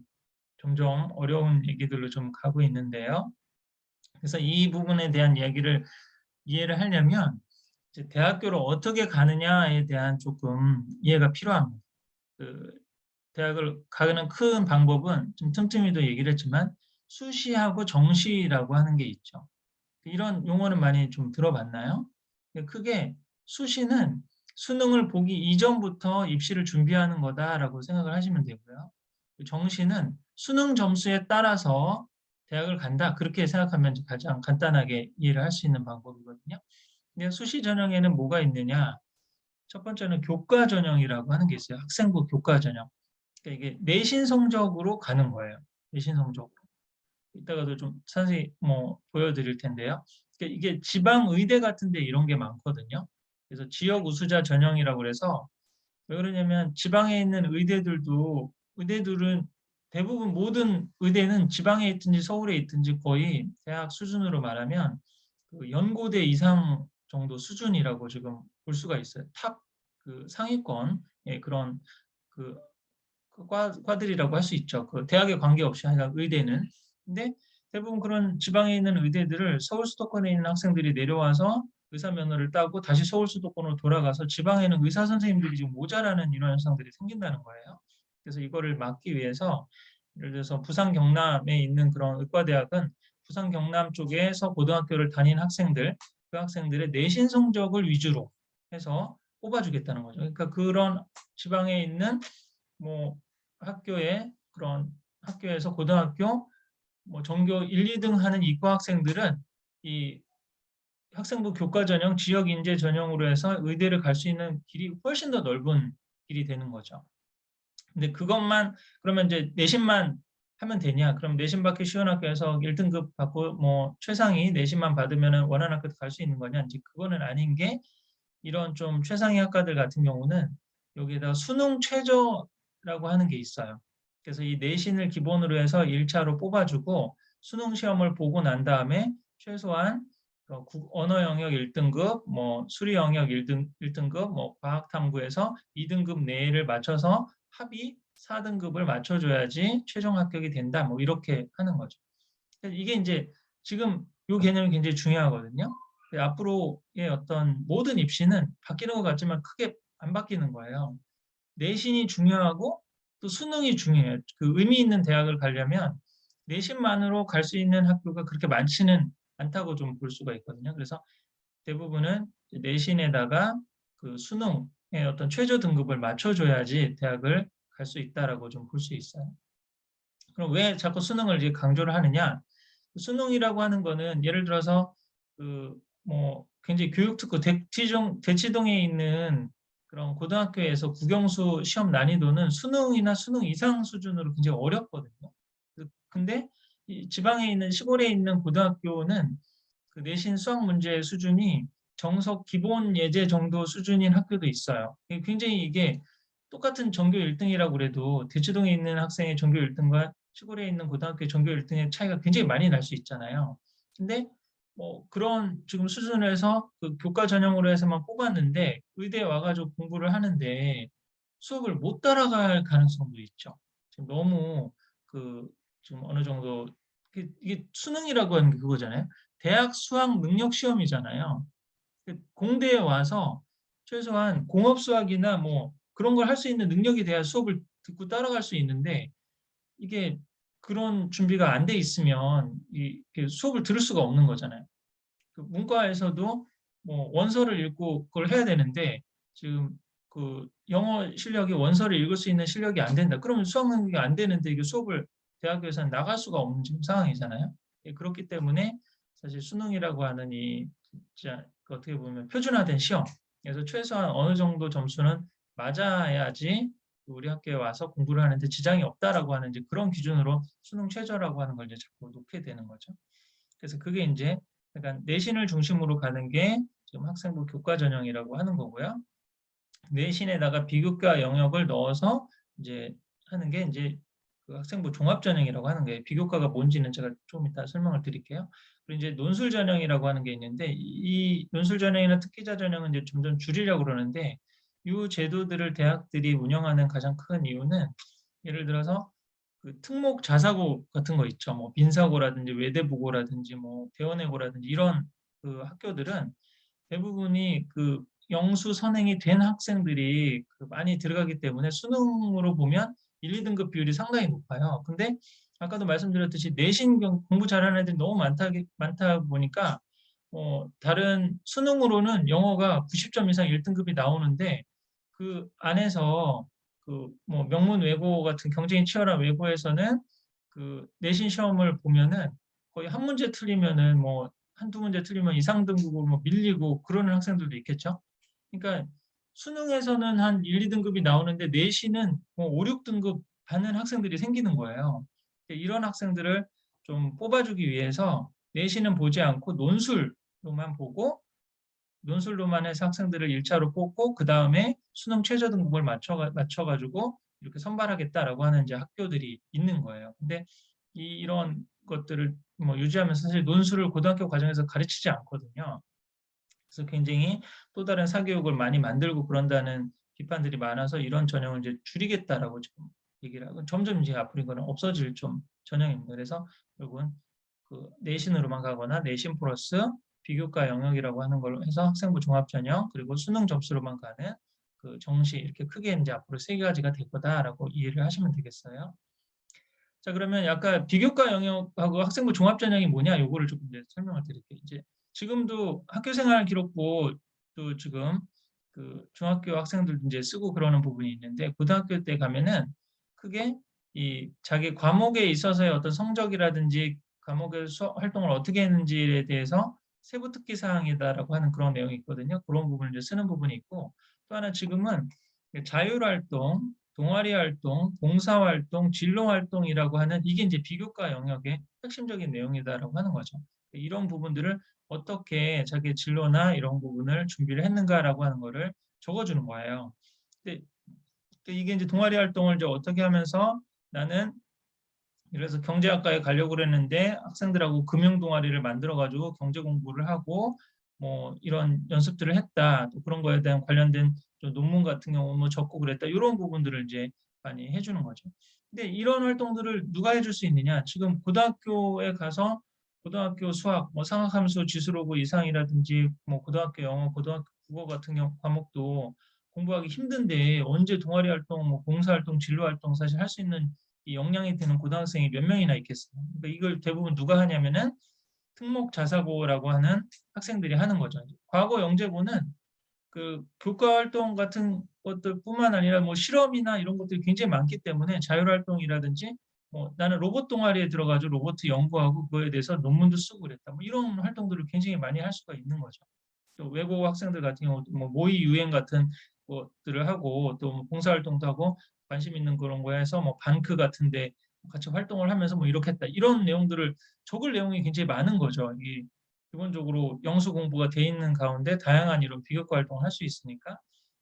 점점 어려운 얘기들로 좀 가고 있는데요. 그래서 이 부분에 대한 이해를 하려면 이제 대학교를 어떻게 가느냐에 대한 조금 이해가 필요합니다. 대학을 가는 큰 방법은 좀 틈틈이도 얘기를 했지만 수시하고 정시라고 하는 게 있죠. 이런 용어는 많이 좀 들어봤나요? 크게 수시는 수능을 보기 이전부터 입시를 준비하는 거다라고 생각을 하시면 되고요. 정시는 수능 점수에 따라서 대학을 간다. 그렇게 생각하면 가장 간단하게 이해를 할 수 있는 방법이거든요. 근데 수시 전형에는 뭐가 있느냐? 첫 번째는 교과 전형이라고 하는 게 있어요. 학생부 교과 전형. 그러니까 이게 내신 성적으로 가는 거예요. 내신 성적으로. 이따가도 좀 자세히 보여드릴 텐데요. 그러니까 이게 지방 의대 같은데 이런 게 많거든요. 그래서 지역 우수자 전형이라고 해서 왜 그러냐면 지방에 있는 의대들은 대부분 모든 의대는 지방에 있든지 서울에 있든지 거의 대학 수준으로 말하면 그 연고대 이상 정도 수준이라고 지금 볼 수가 있어요. 탑 상위권의 그런 그 과들이라고 할 수 있죠. 그 대학에 관계없이 하여간 의대는. 근데 대부분 그런 지방에 있는 의대들을 서울 수도권에 있는 학생들이 내려와서 의사 면허를 따고 다시 서울 수도권으로 돌아가서 지방에는 의사 선생님들이 지금 모자라는 이런 현상들이 생긴다는 거예요. 그래서 이거를 막기 위해서 예를 들어서 부산 경남에 있는 그런 의과대학은 부산 경남 쪽에서 고등학교를 다닌 학생들, 그 학생들의 내신 성적을 위주로 해서 뽑아주겠다는 거죠. 그러니까 그런 지방에 있는 뭐 그런 학교에서 고등학교 전교 1, 2등 하는 이과 학생들은 이 학생부 교과 전형, 지역 인재 전형으로 해서 의대를 갈 수 있는 길이 훨씬 더 넓은 길이 되는 거죠. 근데 그러면 이제 내신만 하면 되냐? 그럼 내신 받기 쉬운 학교에서 1등급 받고 최상위 내신만 받으면 원하는 학교 갈 수 있는 거냐? 이제 그거는 아닌 게 이런 좀 최상위 학과들 같은 경우는 여기에다가 수능 최저라고 하는 게 있어요. 그래서 이 내신을 기본으로 해서 1차로 뽑아주고 수능 시험을 보고 난 다음에 최소한 언어 영역 1등급, 수리 영역 1등급, 과학 탐구에서 2등급 내외를 맞춰서 합의 4등급을 맞춰줘야지 최종 합격이 된다. 이렇게 하는 거죠. 이게 이제 지금 이 개념이 굉장히 중요하거든요. 앞으로의 어떤 모든 입시는 바뀌는 것 같지만 크게 안 바뀌는 거예요. 내신이 중요하고 또 수능이 중요해요. 그 의미 있는 대학을 가려면 내신만으로 갈 수 있는 학교가 그렇게 많지는 않다고 좀 볼 수가 있거든요. 그래서 대부분은 내신에다가 그 수능의 어떤 최저 등급을 맞춰줘야지 대학을 갈 수 있다라고 좀 볼 수 있어요. 그럼 왜 자꾸 수능을 이제 강조를 하느냐? 수능이라고 하는 거는 예를 들어서 굉장히 교육특구 대치동에 있는 그런 고등학교에서 국영수 시험 난이도는 수능이나 수능 이상 수준으로 굉장히 어렵거든요. 근데 지방에 있는 시골에 있는 고등학교는 그 내신 수학 문제 수준이 정석 기본 예제 정도 수준인 학교도 있어요. 굉장히 이게 똑같은 전교 1등이라고 그래도 대치동에 있는 학생의 전교 1등과 시골에 있는 고등학교 전교 1등의 차이가 굉장히 많이 날 수 있잖아요. 근데 그런 지금 수준에서 그 교과 전형으로 해서만 뽑았는데 의대에 와 가지고 공부를 하는데 수업을 못 따라갈 가능성도 있죠. 지금 너무 지금 어느 정도 이게 수능이라고 하는 게 그거잖아요. 대학 수학 능력 시험이잖아요. 공대에 와서 최소한 공업 수학이나 뭐 그런 걸 할 수 있는 능력이 돼야 수업을 듣고 따라갈 수 있는데 이게 그런 준비가 안 돼 있으면 수업을 들을 수가 없는 거잖아요. 문과에서도 뭐 원서를 읽고 그걸 해야 되는데 지금 영어 실력이 원서를 읽을 수 있는 실력이 안 된다. 그러면 수학 능력이 안 되는데 이게 수업을 대학교에서는 나갈 수가 없는 지금 상황이잖아요. 그렇기 때문에 사실 수능이라고 하는 이 진짜 어떻게 보면 표준화된 시험. 그래서 최소한 어느 정도 점수는 맞아야지 우리 학교에 와서 공부를 하는데 지장이 없다라고 하는 이제 그런 기준으로 수능 최저라고 하는 걸 이제 자꾸 놓게 되는 거죠. 그래서 그게 이제 약간 내신을 중심으로 가는 게 지금 학생부 교과 전형이라고 하는 거고요. 내신에다가 비교과 영역을 넣어서 이제 하는 게 이제 그 학생부 종합 전형이라고 하는 거예요. 비교과가 뭔지는 제가 좀 이따 설명을 드릴게요. 그리고 이제 논술 전형이라고 하는 게 있는데 이 논술 전형이나 특기자 전형은 이제 점점 줄이려고 그러는데 이 제도들을 대학들이 운영하는 가장 큰 이유는 예를 들어서 특목 자사고 같은 거 있죠. 뭐 빈사고라든지 외대부고라든지 뭐 대원외고라든지 이런 학교들은 대부분이 영수 선행이 된 학생들이 많이 들어가기 때문에 수능으로 보면 1, 2등급 비율이 상당히 높아요. 근데 아까도 말씀드렸듯이 내신 공부 잘하는 애들이 너무 많다 보니까 다른 수능으로는 영어가 90점 이상 1등급이 나오는데 그 안에서 뭐 명문 외고 같은 경쟁이 치열한 외고에서는 내신 시험을 보면은 거의 한 문제 틀리면은 뭐 한두 문제 틀리면 이상 등급으로 뭐 밀리고 그러는 학생들도 있겠죠. 그러니까 수능에서는 한 1, 2등급이 나오는데 내신은 뭐 5, 6등급 받는 학생들이 생기는 거예요. 이런 학생들을 좀 뽑아주기 위해서 내신은 보지 않고 논술로만 보고 논술로만 해서 학생들을 1차로 뽑고 그 다음에 수능 최저 등급을 맞춰가지고 이렇게 선발하겠다라고 하는 이제 학교들이 있는 거예요. 근데 이런 것들을 뭐 유지하면서 사실 논술을 고등학교 과정에서 가르치지 않거든요. 그래서 굉장히 또 다른 사교육을 많이 만들고 그런다는 비판들이 많아서 이런 전형을 이제 줄이겠다라고 지금 얘기를 하고 점점 이제 앞으로 이거는 없어질 좀 전형입니다. 그래서 결국은 내신으로만 가거나 내신 플러스 비교과 영역이라고 하는 걸로 해서 학생부 종합 전형 그리고 수능 점수로만 가는 정시 이렇게 크게 이제 앞으로 세 가지가 될 거다라고 이해를 하시면 되겠어요. 자, 그러면 약간 비교과 영역하고 학생부 종합 전형이 뭐냐? 요거를 조금 이제 설명을 드릴게요. 이제 지금도 학교생활 기록부 또 지금 중학교 학생들 이제 쓰고 그러는 부분이 있는데 고등학교 때 가면은 크게 이 자기 과목에 있어서의 어떤 성적이라든지 과목의 활동을 어떻게 했는지에 대해서 세부 특기 사항이다라고 하는 그런 내용이 있거든요. 그런 부분을 이제 쓰는 부분이 있고 또 하나 지금은 자율활동, 동아리 활동, 봉사 활동, 진로 활동이라고 하는 이게 이제 비교과 영역의 핵심적인 내용이다라고 하는 거죠. 이런 부분들을 어떻게 자기 진로나 이런 부분을 준비를 했는가라고 하는 거를 적어주는 거예요. 근데 이게 이제 동아리 활동을 이제 어떻게 하면서 나는 예를 들어서 경제학과에 가려고 그랬는데 학생들하고 금융 동아리를 만들어 가지고 경제 공부를 하고 뭐 이런 연습들을 했다. 또 그런 거에 대한 관련된 좀 논문 같은 경우 뭐 적고 그랬다. 이런 부분들을 이제 많이 해주는 거죠. 근데 이런 활동들을 누가 해줄 수 있느냐? 지금 고등학교에 가서 고등학교 수학, 뭐 상학함수 지수로그 이상이라든지 뭐 고등학교 영어, 고등학교 국어 같은 경우 과목도 공부하기 힘든데 언제 동아리 활동, 뭐 봉사 활동, 진로 활동 사실 할 수 있는 이 역량이 되는 고등학생이 몇 명이나 있겠어요. 그러니까 이걸 대부분 누가 하냐면은 특목 자사고라고 하는 학생들이 하는 거죠. 과거 영재고는 교과 활동 같은 것들뿐만 아니라 뭐 실험이나 이런 것들이 굉장히 많기 때문에 자율활동이라든지 뭐 나는 로봇 동아리에 들어가지고 로봇 연구하고 그거에 대해서 논문도 쓰고 그랬다. 뭐 이런 활동들을 굉장히 많이 할 수가 있는 거죠. 또 외국 학생들 같은 경우도 뭐 모의 유행 같은 것들을 하고 또 봉사활동도 하고 관심 있는 그런 거에서 뭐 반크 같은데 같이 활동을 하면서 뭐 이렇게 했다. 이런 내용들을 적을 내용이 굉장히 많은 거죠. 이 기본적으로 영수 공부가 돼 있는 가운데 다양한 이런 비교과 활동을 할 수 있으니까.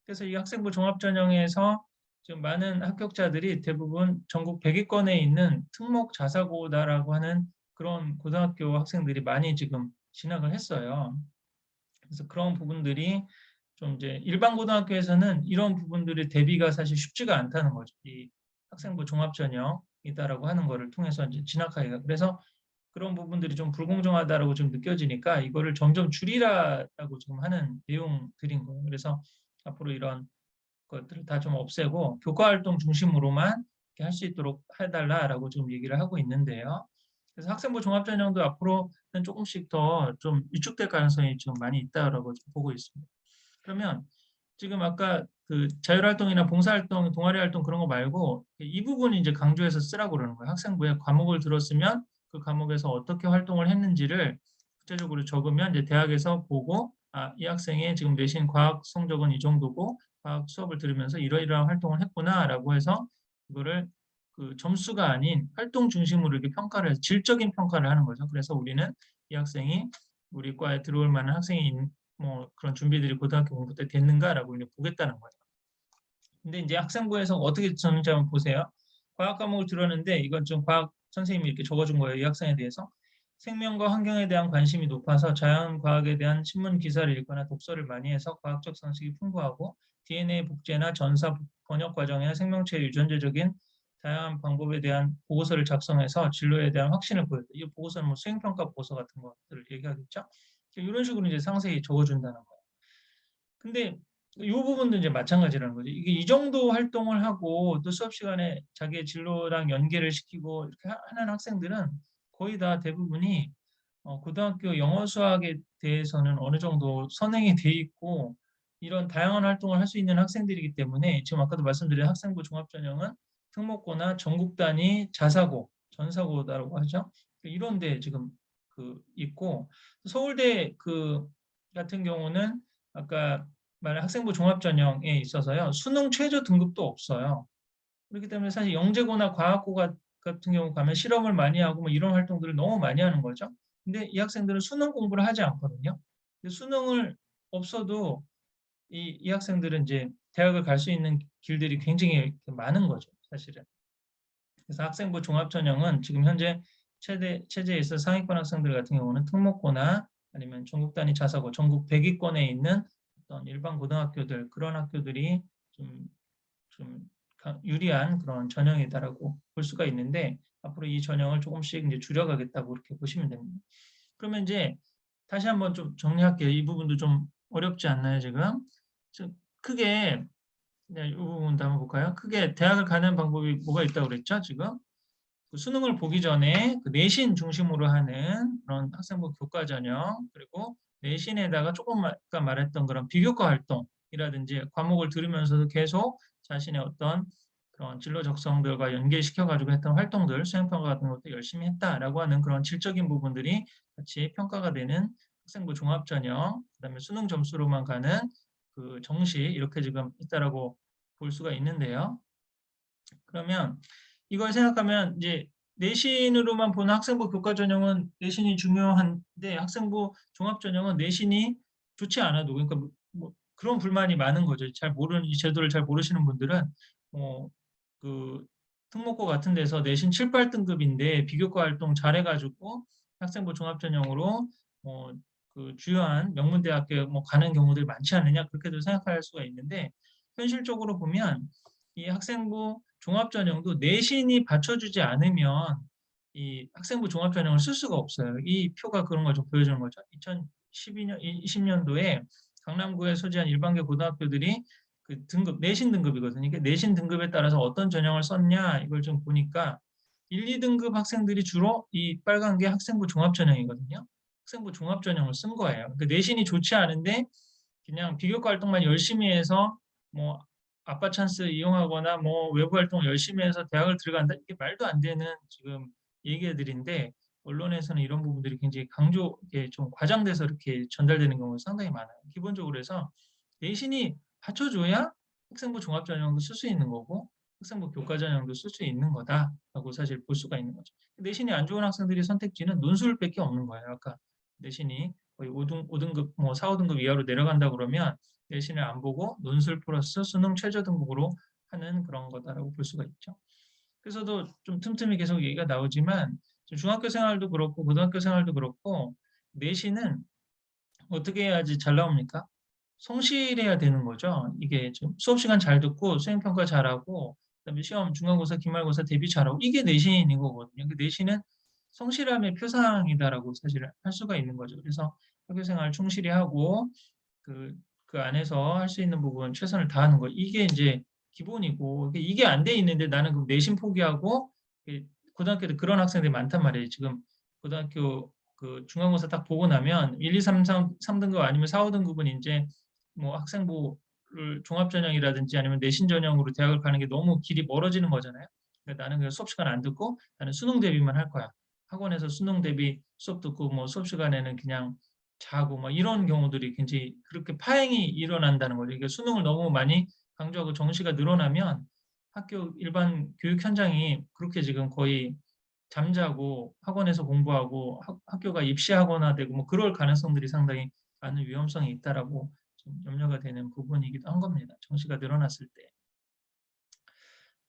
그래서 이 학생부 종합전형에서 지금 많은 합격자들이 대부분 전국 100위권에 있는 특목 자사고다라고 하는 그런 고등학교 학생들이 많이 지금 진학을 했어요. 그래서 그런 부분들이 좀 이제 일반 고등학교에서는 이런 부분들의 대비가 사실 쉽지가 않다는 거죠. 이 학생부 종합전형이다라고 하는 거를 통해서 이제 진학하기가. 그래서 그런 부분들이 좀 불공정하다라고 좀 느껴지니까 이거를 점점 줄이라고 지금 하는 내용들인 거예요. 그래서 앞으로 이런 것들을 다 좀 없애고 교과활동 중심으로만 할 수 있도록 해달라라고 지금 얘기를 하고 있는데요. 그래서 학생부 종합전형도 앞으로는 조금씩 더 좀 위축될 가능성이 좀 많이 있다라고 보고 있습니다. 그러면 지금 아까 그 자율활동이나 봉사활동, 동아리활동 그런 거 말고 이 부분이 이제 강조해서 쓰라고 그러는 거예요. 학생부에 과목을 들었으면 그 과목에서 어떻게 활동을 했는지를 구체적으로 적으면 이제 대학에서 보고 이 학생의 지금 내신 과학 성적은 이 정도고 과학 수업을 들으면서 이러이러한 활동을 했구나라고 해서 이거를 그 점수가 아닌 활동 중심으로 이렇게 평가를 해서 질적인 평가를 하는 거죠. 그래서 우리는 이 학생이 우리 과에 들어올 만한 학생이 뭐 그런 준비들이 고등학교 공부 때 됐는가라고 이제 보겠다는 거예요. 근데 이제 학생부에서 어떻게 적는지 한번 보세요. 과학 과목을 들었는데 이건 좀 과학 선생님이 이렇게 적어준 거예요. 이 학생에 대해서. 생명과 환경에 대한 관심이 높아서 자연과학에 대한 신문 기사를 읽거나 독서를 많이 해서 과학적 상식이 풍부하고 DNA 복제나 전사 번역 과정이나 생명체 유전자적인 다양한 방법에 대한 보고서를 작성해서 진로에 대한 확신을 보였다. 이 보고서는 뭐 수행평가 보고서 같은 것들을 얘기하겠죠. 이런 식으로 이제 상세히 적어준다는 거예요. 근데 이 부분도 이제 마찬가지라는 거죠. 이게 이 정도 활동을 하고 또 수업 시간에 자기의 진로랑 연계를 시키고 이렇게 하는 학생들은 거의 다 대부분이 고등학교 영어 수학에 대해서는 어느 정도 선행이 돼 있고 이런 다양한 활동을 할 수 있는 학생들이기 때문에 지금 아까도 말씀드린 학생부 종합전형은 특목고나 전국 단위 자사고, 전사고다라고 하죠. 이런 데 지금 그 있고 서울대 그 같은 경우는 아까 말한 학생부 종합전형에 있어서요. 수능 최저 등급도 없어요. 그렇기 때문에 사실 영재고나 과학고 같은 경우 가면 실험을 많이 하고 뭐 이런 활동들을 너무 많이 하는 거죠. 근데 이 학생들은 수능 공부를 하지 않거든요. 수능을 없어도 이 학생들은 이제 대학을 갈 수 있는 길들이 굉장히 많은 거죠. 사실은. 그래서 학생부 종합전형은 지금 현재 체제에 있어 상위권 학생들 같은 경우는 특목고나 아니면 전국 단위 자사고, 전국 100위권에 있는 어떤 일반 고등학교들 그런 학교들이 좀 유리한 그런 전형이다라고 볼 수가 있는데 앞으로 이 전형을 조금씩 이제 줄여가겠다고 이렇게 보시면 됩니다. 그러면 이제 다시 한번 좀 정리할게요. 이 부분도 좀 어렵지 않나요, 지금? 크게 이 부분도 한번 볼까요? 크게 대학을 가는 방법이 뭐가 있다고 그랬죠, 지금? 그 수능을 보기 전에 그 내신 중심으로 하는 그런 학생부 교과 전형 그리고 내신에다가 조금 아까 말했던 그런 비교과 활동이라든지 과목을 들으면서도 계속 자신의 어떤 그런 진로 적성들과 연계시켜 가지고 했던 활동들 수행평가 같은 것도 열심히 했다라고 하는 그런 질적인 부분들이 같이 평가가 되는 학생부 종합전형 그다음에 수능 점수로만 가는 그 정시 이렇게 지금 있다라고 볼 수가 있는데요. 그러면 이걸 생각하면 이제 내신으로만 보는 학생부 교과 전형은 내신이 중요한데 학생부 종합 전형은 내신이 좋지 않아도 그러니까 뭐 그런 불만이 많은 거죠. 잘 모르는 이 제도를 잘 모르시는 분들은 그 특목고 같은 데서 내신 7, 8등급인데 비교과 활동 잘해가지고 학생부 종합 전형으로 그 주요한 명문대학교 가는 경우들이 많지 않느냐 그렇게도 생각할 수가 있는데 현실적으로 보면 이 학생부 종합전형도 내신이 받쳐주지 않으면 이 학생부 종합전형을 쓸 수가 없어요. 이 표가 그런 걸 좀 보여주는 거죠. 2012년, 20년도에 강남구에 소재한 일반계 고등학교들이 그 등급, 내신 등급이거든요. 그러니까 내신 등급에 따라서 어떤 전형을 썼냐 이걸 좀 보니까 1, 2등급 학생들이 주로 이 빨간 게 학생부 종합전형이거든요. 학생부 종합전형을 쓴 거예요. 그 내신이 좋지 않은데 그냥 비교과 활동만 열심히 해서 뭐 아빠 찬스 이용하거나 뭐 외부 활동 열심히 해서 대학을 들어간다 이게 말도 안 되는 지금 얘기들인데 언론에서는 이런 부분들이 굉장히 좀 과장돼서 이렇게 전달되는 경우가 상당히 많아요. 기본적으로 해서 내신이 받쳐줘야 학생부 종합전형도 쓸 수 있는 거고 학생부 교과전형도 쓸 수 있는 거다라고 사실 볼 수가 있는 거죠. 내신이 안 좋은 학생들이 선택지는 논술밖에 없는 거예요. 아까 내신이 거의 5등급, 뭐 4, 5등급 이하로 내려간다 그러면 내신을 안 보고 논술 플러스 수능 최저 등급으로 하는 그런 거다라고 볼 수가 있죠. 그래서도 좀 틈틈이 계속 얘기가 나오지만 중학교 생활도 그렇고 고등학교 생활도 그렇고 내신은 어떻게 해야지 잘 나옵니까? 성실해야 되는 거죠. 이게 좀 수업 시간 잘 듣고 수행평가 잘하고 그다음에 시험 중간고사 기말고사 대비 잘하고 이게 내신인 거거든요. 그 내신은 성실함의 표상이다라고 사실 할 수가 있는 거죠. 그래서 학교생활 충실히 하고 그, 그 안에서 할 수 있는 부분 최선을 다하는 거 이게 이제 기본이고 이게 안 돼 있는데 나는 그 내신 포기하고 고등학교 때 그런 학생들이 많단 말이에요. 지금 고등학교 그 중간고사 딱 보고 나면 1, 2, 3, 3등급 아니면 4, 5등급은 이제 뭐 학생부를 종합전형이라든지 아니면 내신 전형으로 대학을 가는 게 너무 길이 멀어지는 거잖아요. 그러니까 나는 그냥 수업 시간 안 듣고 나는 수능 대비만 할 거야. 학원에서 수능 대비 수업 듣고 뭐 수업 시간에는 그냥 자고 뭐 이런 경우들이 굉장히 그렇게 파행이 일어난다는 거죠. 이게 수능을 너무 많이 강조하고 정시가 늘어나면 학교 일반 교육 현장이 그렇게 지금 거의 잠자고 학원에서 공부하고 학교가 입시학원화되고 뭐 그럴 가능성들이 상당히 많은 위험성이 있다라고 좀 염려가 되는 부분이기도 한 겁니다. 정시가 늘어났을 때.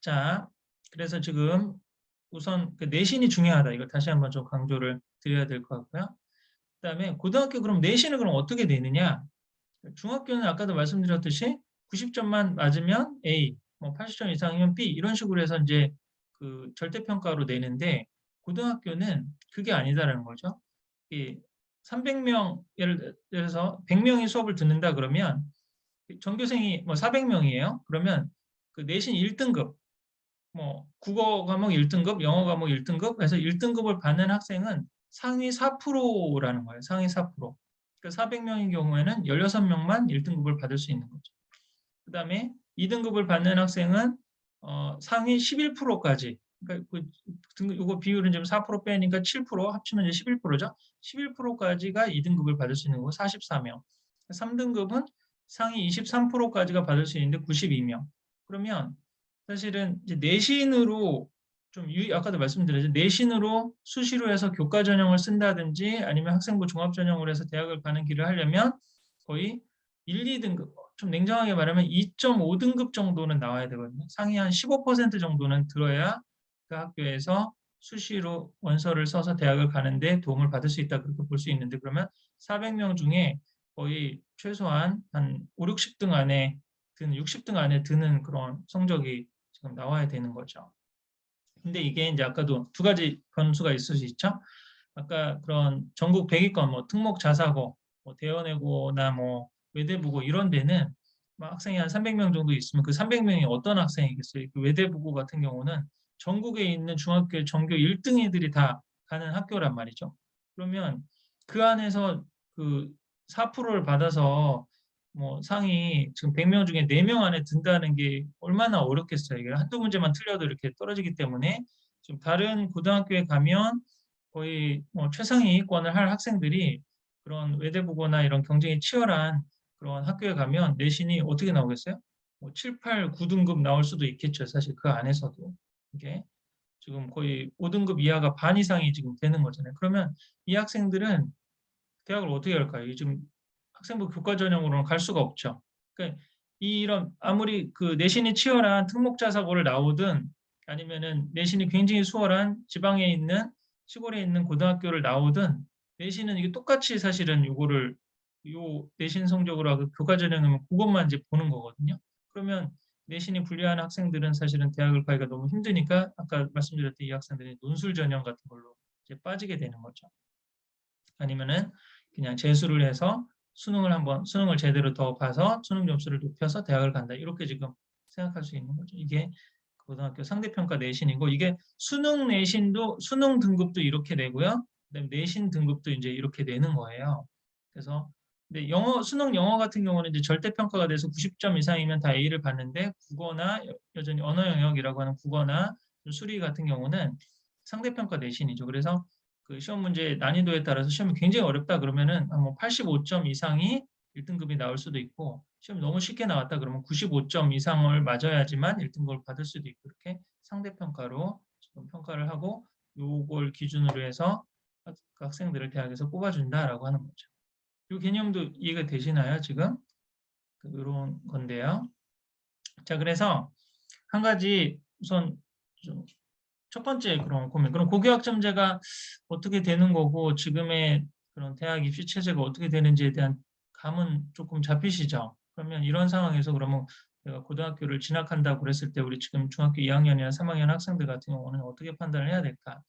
자, 그래서 지금 우선 그 내신이 중요하다. 이걸 다시 한번 좀 강조를 드려야 될 것 같고요. 그다음에 고등학교 그럼 내신은 그럼 어떻게 되느냐? 중학교는 아까도 말씀드렸듯이 90점만 맞으면 A, 뭐 80점 이상이면 B 이런 식으로 해서 이제 그 절대평가로 내는데 고등학교는 그게 아니다라는 거죠. 이 300명 예를 들어서 100명이 수업을 듣는다 그러면 전교생이 뭐 400명이에요. 그러면 그 내신 1등급 뭐 국어 과목 1등급, 영어 과목 1등급 해서 1등급을 받는 학생은 상위 4%라는 거예요. 상위 4%. 그러니까 400명인 경우에는 16명만 1등급을 받을 수 있는 거죠. 그 다음에 2등급을 받는 학생은 상위 11%까지 그러니까 이거 비율은 지금 4% 빼니까 7% 합치면 이제 11%죠. 11%까지가 2등급을 받을 수 있는 거고 44명. 3등급은 상위 23%까지가 받을 수 있는데 92명. 그러면 사실은 이제 내신으로 좀 아까도 말씀드렸죠. 내신으로 수시로 해서 교과 전형을 쓴다든지 아니면 학생부 종합 전형으로 해서 대학을 가는 길을 하려면 거의 1, 2등급 좀 냉정하게 말하면 2.5등급 정도는 나와야 되거든요. 상위 한 15% 정도는 들어야 그 학교에서 수시로 원서를 써서 대학을 가는데 도움을 받을 수 있다 그렇게 볼 수 있는데 그러면 400명 중에 거의 최소한 한 5, 60등 안에 드는 60등 안에 드는 그런 성적이 지금 나와야 되는 거죠. 근데 이게 이제 아까도 두 가지 변수가 있을 수 있죠. 아까 그런 전국 100위권 뭐 특목 자사고 뭐 대연외고나 뭐 외대부고 이런 데는 뭐 학생이 한 300명 정도 있으면 그 300명이 어떤 학생이겠어요? 그 외대부고 같은 경우는 전국에 있는 중학교 전교 1등 애들이 다 가는 학교란 말이죠. 그러면 그 안에서 그 4%를 받아서 뭐 상위 지금 100명 중에 4명 안에 든다는 게 얼마나 어렵겠어요. 이게 한두 문제만 틀려도 이렇게 떨어지기 때문에 지금 다른 고등학교에 가면 거의 뭐 최상위권을 할 학생들이 그런 외대부고나 이런 경쟁이 치열한 그런 학교에 가면 내신이 어떻게 나오겠어요? 뭐 7, 8, 9등급 나올 수도 있겠죠. 사실 그 안에서도. 이게 지금 거의 5등급 이하가 반 이상이 지금 되는 거잖아요. 그러면 이 학생들은 대학을 어떻게 할까요? 지금 학생부 교과 전형으로는 갈 수가 없죠. 그러니까 이런 아무리 그 내신이 치열한 특목자사고를 나오든 아니면은 내신이 굉장히 수월한 지방에 있는 시골에 있는 고등학교를 나오든 내신은 이게 똑같이 사실은 요거를 요 내신 성적으로 하고 교과 전형이면 그것만 이제 보는 거거든요. 그러면 내신이 불리한 학생들은 사실은 대학을 가기가 너무 힘드니까 아까 말씀드렸던 이 학생들이 논술 전형 같은 걸로 이제 빠지게 되는 거죠. 아니면은 그냥 재수를 해서 수능을 제대로 더 봐서 수능 점수를 높여서 대학을 간다. 이렇게 지금 생각할 수 있는 거죠. 이게 고등학교 상대평가 내신이고 이게 수능 내신도 수능 등급도 이렇게 내고요. 그다음에 내신 등급도 이제 이렇게 내는 거예요. 그래서 근데 수능 영어 같은 경우는 이제 절대평가가 돼서 90점 이상이면 다 A를 받는데 국어나 여전히 언어 영역이라고 하는 국어나 수리 같은 경우는 상대평가 내신이죠. 그래서 그 시험 문제 난이도에 따라서 시험이 굉장히 어렵다 그러면은 뭐 85점 이상이 1등급이 나올 수도 있고 시험이 너무 쉽게 나왔다 그러면 95점 이상을 맞아야지만 1등급을 받을 수도 있고 이렇게 상대평가로 지금 평가를 하고 요걸 기준으로 해서 학생들을 대학에서 뽑아준다라고 하는 거죠. 이 개념도 이해가 되시나요, 지금? 이런 건데요. 자, 그래서 한 가지 우선 첫 번째 그런 고민. 그럼 고교학점제가 어떻게 되는 거고 지금의 그런 대학 입시 체제가 어떻게 되는지에 대한 감은 조금 잡히시죠? 그러면 이런 상황에서 그러면 내가 고등학교를 진학한다고 그랬을 때 우리 지금 중학교 2학년이나 3학년 학생들 같은 경우는 어떻게 판단을 해야 될까?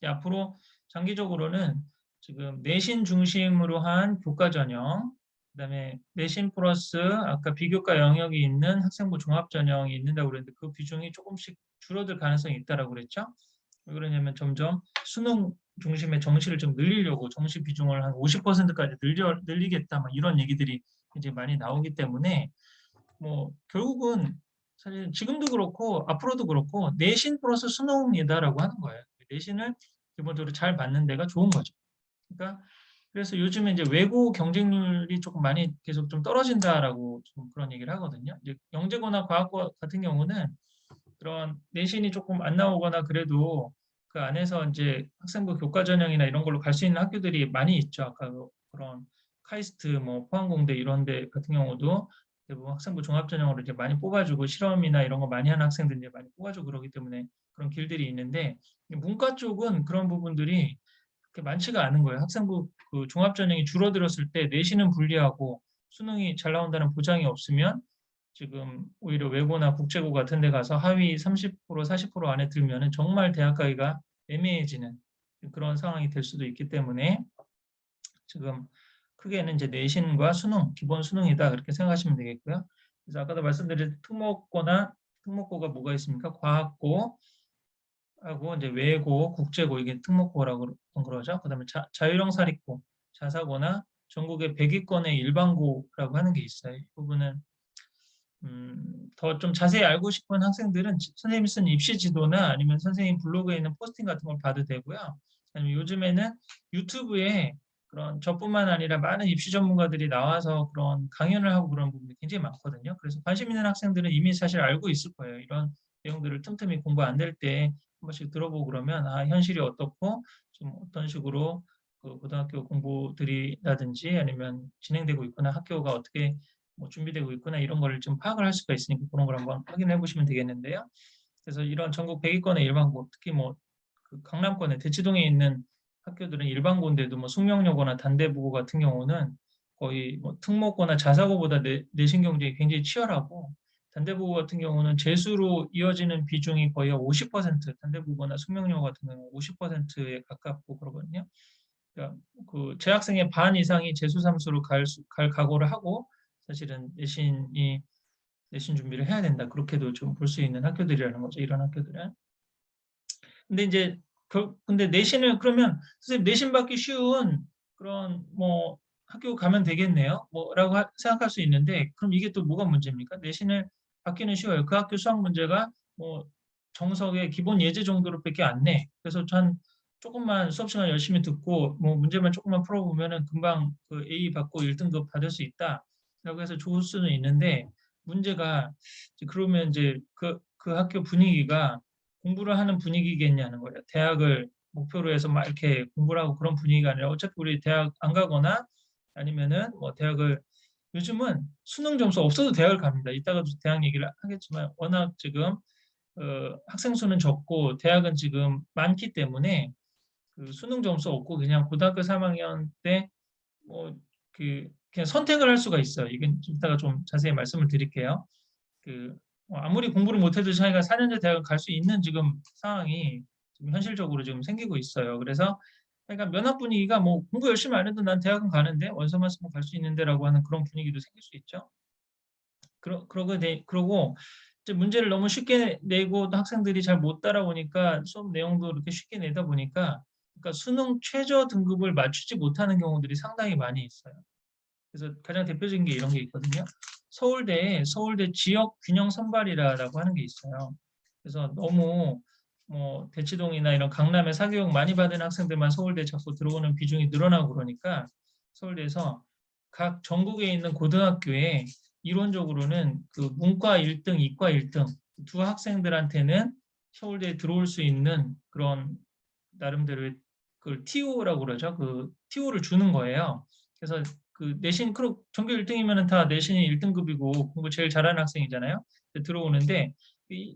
앞으로 장기적으로는 지금 내신 중심으로 한 교과 전형, 그다음에 내신 플러스 아까 비교과 영역이 있는 학생부 종합 전형이 있는다고 그랬는데 그 비중이 조금씩 줄어들 가능성이 있다라고 그랬죠. 왜 그러냐면 점점 수능 중심의 정시를 좀 늘리려고 정시 비중을 한 50%까지 늘리겠다 막 이런 얘기들이 이제 많이 나오기 때문에 뭐 결국은 사실 지금도 그렇고 앞으로도 그렇고 내신 플러스 수능이다라고 하는 거예요. 내신을 기본적으로 잘 받는 데가 좋은 거죠. 그러니까 그래서 요즘에 이제 외고 경쟁률이 조금 많이 계속 좀 떨어진다라고 좀 그런 얘기를 하거든요. 이제 영재고나 과학고 같은 경우는 그런 내신이 조금 안 나오거나 그래도 그 안에서 이제 학생부 교과 전형이나 이런 걸로 갈 수 있는 학교들이 많이 있죠. 아까 그런 카이스트, 뭐 포항공대 이런 데 같은 경우도 대부분 학생부 종합 전형으로 이제 많이 뽑아주고 실험이나 이런 거 많이 하는 학생들 이제 많이 뽑아주고 그러기 때문에 그런 길들이 있는데 문과 쪽은 그런 부분들이 그렇게 많지가 않은 거예요. 학생부 그 종합 전형이 줄어들었을 때 내신은 불리하고 수능이 잘 나온다는 보장이 없으면 지금 오히려 외고나 국제고 같은 데 가서 하위 30% 40% 안에 들면은 정말 대학 가기가 애매해지는 그런 상황이 될 수도 있기 때문에 지금 크게는 이제 내신과 수능, 기본 수능이다 그렇게 생각하시면 되겠고요. 그래서 아까도 말씀드린 특목고가 뭐가 있습니까? 과학고 하고 이제 외고, 국제고 이게 특목고라고 그러죠. 그다음에 자유형 사립고, 자사고나 전국의 100위권의 일반고라고 하는 게 있어요. 이 부분은 더 좀 자세히 알고 싶은 학생들은 선생님이 쓴 입시 지도나 아니면 선생님 블로그에 있는 포스팅 같은 걸 봐도 되고요. 아니면 요즘에는 유튜브에 그런 저뿐만 아니라 많은 입시 전문가들이 나와서 그런 강연을 하고 그런 부분이 굉장히 많거든요. 그래서 관심 있는 학생들은 이미 사실 알고 있을 거예요. 이런 내용들을 틈틈이 공부 안 될 때 한 번씩 들어보고 그러면 아, 현실이 어떻고 좀 어떤 식으로 그 고등학교 공부들이라든지 아니면 진행되고 있거나 학교가 어떻게 뭐 준비되고 있구나 이런 거를 좀 파악을 할 수가 있으니까 그런 걸 한번 확인해 보시면 되겠는데요. 그래서 이런 전국 100위권의 일반고, 특히 뭐 그 강남권에 대치동에 있는 학교들은 일반고인데도 뭐 숙명여고나 단대부고 같은 경우는 거의 뭐 특목고나 자사고보다 내신 경쟁이 굉장히 치열하고 단대부고 같은 경우는 재수로 이어지는 비중이 거의 50%, 단대부고나 숙명여고 같은 경우는 50%에 가깝고 그러거든요. 그러니까 그 재학생의 반 이상이 재수 삼수로 갈 각오를 하고 사실은 내신 준비를 해야 된다. 그렇게도 좀 볼 수 있는 학교들이라는 거죠. 이런 학교들은. 근데 이제 근데 내신을 그러면 선생님 내신 받기 쉬운 그런 뭐 학교 가면 되겠네요. 뭐라고 생각할 수 있는데 그럼 이게 또 뭐가 문제입니까? 내신을 받기는 쉬워요. 그 학교 수학 문제가 뭐 정석의 기본 예제 정도로밖에 안 내. 그래서 한 조금만 수업 시간 열심히 듣고 뭐 문제만 조금만 풀어보면은 금방 그 A 받고 1등급 받을 수 있다라고 해서 좋을 수는 있는데 문제가 그러면 이제 그 학교 분위기가 공부를 하는 분위기겠냐는 거예요. 대학을 목표로 해서 막 이렇게 공부를 하고 그런 분위기가 아니라 어차피 우리 대학 안 가거나 아니면은 뭐 대학을 요즘은 수능 점수 없어도 대학을 갑니다. 이따가도 대학 얘기를 하겠지만 워낙 지금 학생 수는 적고 대학은 지금 많기 때문에 그 수능 점수 없고 그냥 고등학교 3학년 때 뭐 그 그냥 선택을 할 수가 있어요. 이건 이따가 좀 자세히 말씀을 드릴게요. 그 아무리 공부를 못해도 자기가 4년제 대학을 갈 수 있는 지금 상황이 지금 현실적으로 지금 생기고 있어요. 그래서 그러니까 면학 분위기가 뭐 공부 열심히 안 해도 난 대학은 가는데 원서만 쓰면 갈 수 있는데라고 하는 그런 분위기도 생길 수 있죠. 그러고 이제 문제를 너무 쉽게 내고 학생들이 잘 못 따라오니까 수업 내용도 이렇게 쉽게 내다 보니까 그러니까 수능 최저 등급을 맞추지 못하는 경우들이 상당히 많이 있어요. 그래서 가장 대표적인 게 이런 게 있거든요. 서울대 지역 균형 선발이라고 하는 게 있어요. 그래서 너무 뭐 대치동이나 이런 강남에 사교육 많이 받은 학생들만 서울대 자꾸 들어오는 비중이 늘어나고 그러니까 서울대에서 각 전국에 있는 고등학교에 이론적으로는 그 문과 1등, 이과 1등 두 학생들한테는 서울대에 들어올 수 있는 그런 나름대로의 그 TO라고 그러죠. 그 TO를 주는 거예요. 그래서 그 내신 전교 1등이면은 다 내신이 1등급이고 공부 제일 잘하는 학생이잖아요. 들어오는데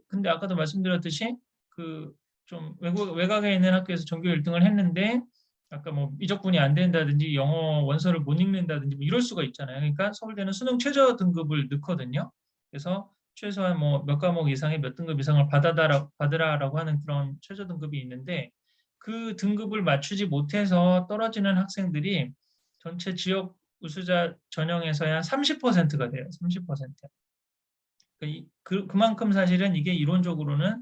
근데 아까도 말씀드렸듯이 그 좀 외곽에 있는 학교에서 전교 1등을 했는데 아까 뭐 미적분이 안 된다든지 영어 원서를 못 읽는다든지 뭐 이럴 수가 있잖아요. 그러니까 서울대는 수능 최저 등급을 넣거든요. 그래서 최소한 뭐 몇 과목 이상의 몇 등급 이상을 받으라라고 하는 그런 최저 등급이 있는데 그 등급을 맞추지 못해서 떨어지는 학생들이 전체 지역 우수자 전형에서의 한 30%가 돼요. 30%. 그만큼 사실은 이게 이론적으로는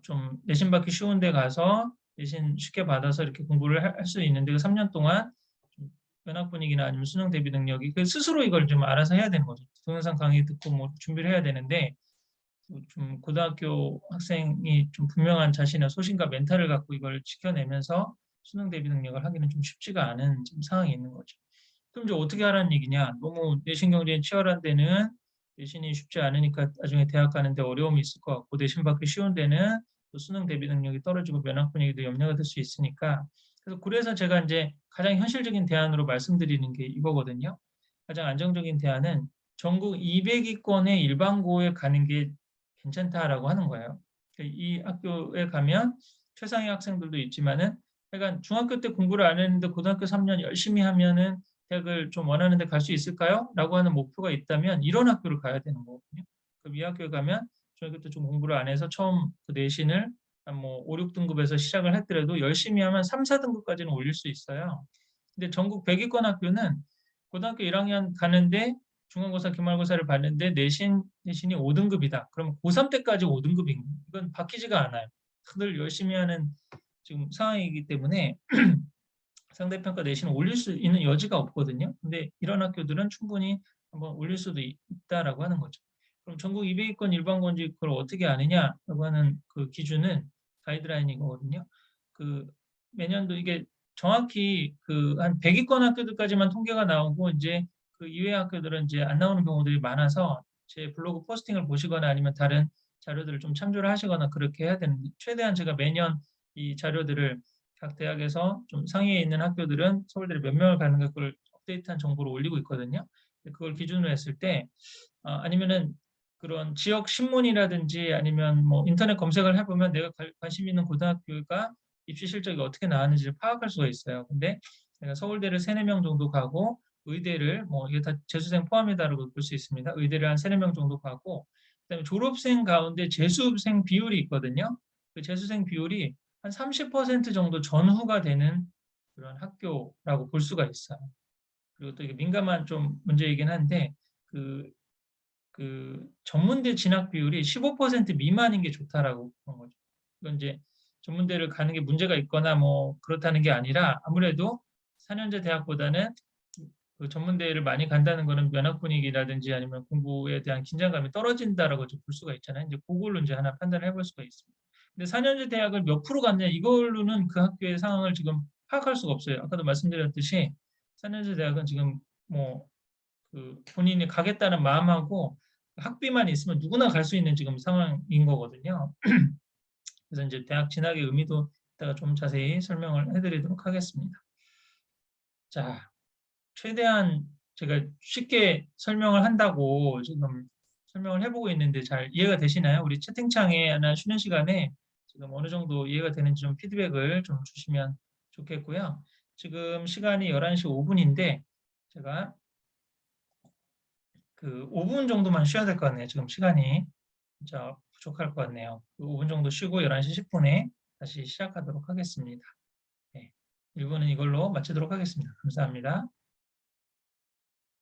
좀 내신 받기 쉬운 데 가서 내신 쉽게 받아서 이렇게 공부를 할 수 있는데 그 3년 동안 좀 면학 분위기나 아니면 수능 대비 능력이 그 스스로 이걸 좀 알아서 해야 되는 거죠. 동영상 강의 듣고 뭐 준비를 해야 되는데 좀 고등학교 학생이 좀 분명한 자신의 소신과 멘탈을 갖고 이걸 지켜내면서 수능 대비 능력을 하기는 좀 쉽지가 않은 지금 상황이 있는 거죠. 그럼 이제 어떻게 하라는 얘기냐? 너무 내신 경쟁이 치열한 데는 내신이 쉽지 않으니까 나중에 대학 가는데 어려움이 있을 것 같고 내신 받기 쉬운 데는 또 수능 대비 능력이 떨어지고 면학 분위기도 염려가 될 수 있으니까 그래서 제가 이제 가장 현실적인 대안으로 말씀드리는 게 이거거든요. 가장 안정적인 대안은 전국 200위권의 일반고에 가는 게 괜찮다라고 하는 거예요. 이 학교에 가면 최상위 학생들도 있지만은 약간 중학교 때 공부를 안 했는데 고등학교 3년 열심히 하면은 대학을 좀 원하는 데 갈 수 있을까요? 라고 하는 목표가 있다면 이런 학교를 가야 되는 거거든요. 그럼 이 학교에 가면 중학교 때 좀 공부를 안 해서 처음 그 내신을 한 뭐 5, 6등급에서 시작을 했더라도 열심히 하면 3, 4등급까지는 올릴 수 있어요. 근데 전국 100위권 학교는 고등학교 1학년 가는데 중간고사, 기말고사를 봤는데 내신이 5등급이다. 그러면 고3 때까지 5등급인 거예요. 이건 바뀌지가 않아요. 늘 열심히 하는 지금 상황이기 때문에 상대평가 내신을 올릴 수 있는 여지가 없거든요. 근데 이런 학교들은 충분히 한번 올릴 수도 있다라고 하는 거죠. 그럼 전국 200위권 일반고인지 그걸 어떻게 아느냐라고 하는 그 기준은 가이드라인이거든요. 그 매년도 이게 정확히 그 한 100위권 학교들까지만 통계가 나오고 이제 그 이외의 학교들은 이제 안 나오는 경우들이 많아서 제 블로그 포스팅을 보시거나 아니면 다른 자료들을 좀 참조를 하시거나 그렇게 해야 되는데 최대한 제가 매년 이 자료들을 각 대학에서 좀 상위에 있는 학교들은 서울대를 몇 명을 가는 가 그걸 업데이트한 정보를 올리고 있거든요. 그걸 기준으로 했을 때 아니면은 그런 지역 신문이라든지 아니면 뭐 인터넷 검색을 해보면 내가 관심 있는 고등학교가 입시 실적이 어떻게 나왔는지를 파악할 수가 있어요. 근데 내가 서울대를 3, 4명 정도 가고 의대를 뭐 이게 다 재수생 포함이다라고 볼 수 있습니다. 의대를 한 3, 4명 정도 가고 그다음에 졸업생 가운데 재수생 비율이 있거든요. 그 재수생 비율이 한 30% 정도 전후가 되는 그런 학교라고 볼 수가 있어요. 그리고 또 이게 민감한 좀 문제이긴 한데 그 전문대 진학 비율이 15% 미만인 게 좋다라고 보는 거죠. 이건 이제 전문대를 가는 게 문제가 있거나 뭐 그렇다는 게 아니라 아무래도 4년제 대학보다는 그 전문대를 많이 간다는 거는 면학 분위기라든지 아니면 공부에 대한 긴장감이 떨어진다라고 볼 수가 있잖아요. 이제 그걸로 이제 하나 판단을 해볼 수가 있습니다. 근데 4년제 대학을 몇 프로 갔냐 이걸로는 그 학교의 상황을 지금 파악할 수가 없어요. 아까도 말씀드렸듯이 4년제 대학은 지금 뭐 그 본인이 가겠다는 마음하고 학비만 있으면 누구나 갈 수 있는 지금 상황인 거거든요. 그래서 이제 대학 진학의 의미도 이따가 좀 자세히 설명을 해드리도록 하겠습니다. 자, 최대한 제가 쉽게 설명을 한다고 지금 설명을 해보고 있는데 잘 이해가 되시나요? 우리 채팅창에나 쉬는 시간에 지금 어느 정도 이해가 되는지 좀 피드백을 좀 주시면 좋겠고요. 지금 시간이 11시 5분인데 제가 그 5분 정도만 쉬어야 될 것 같네요. 지금 시간이 진짜 부족할 것 같네요. 그 5분 정도 쉬고 11시 10분에 다시 시작하도록 하겠습니다. 네, 1부는 이걸로 마치도록 하겠습니다. 감사합니다.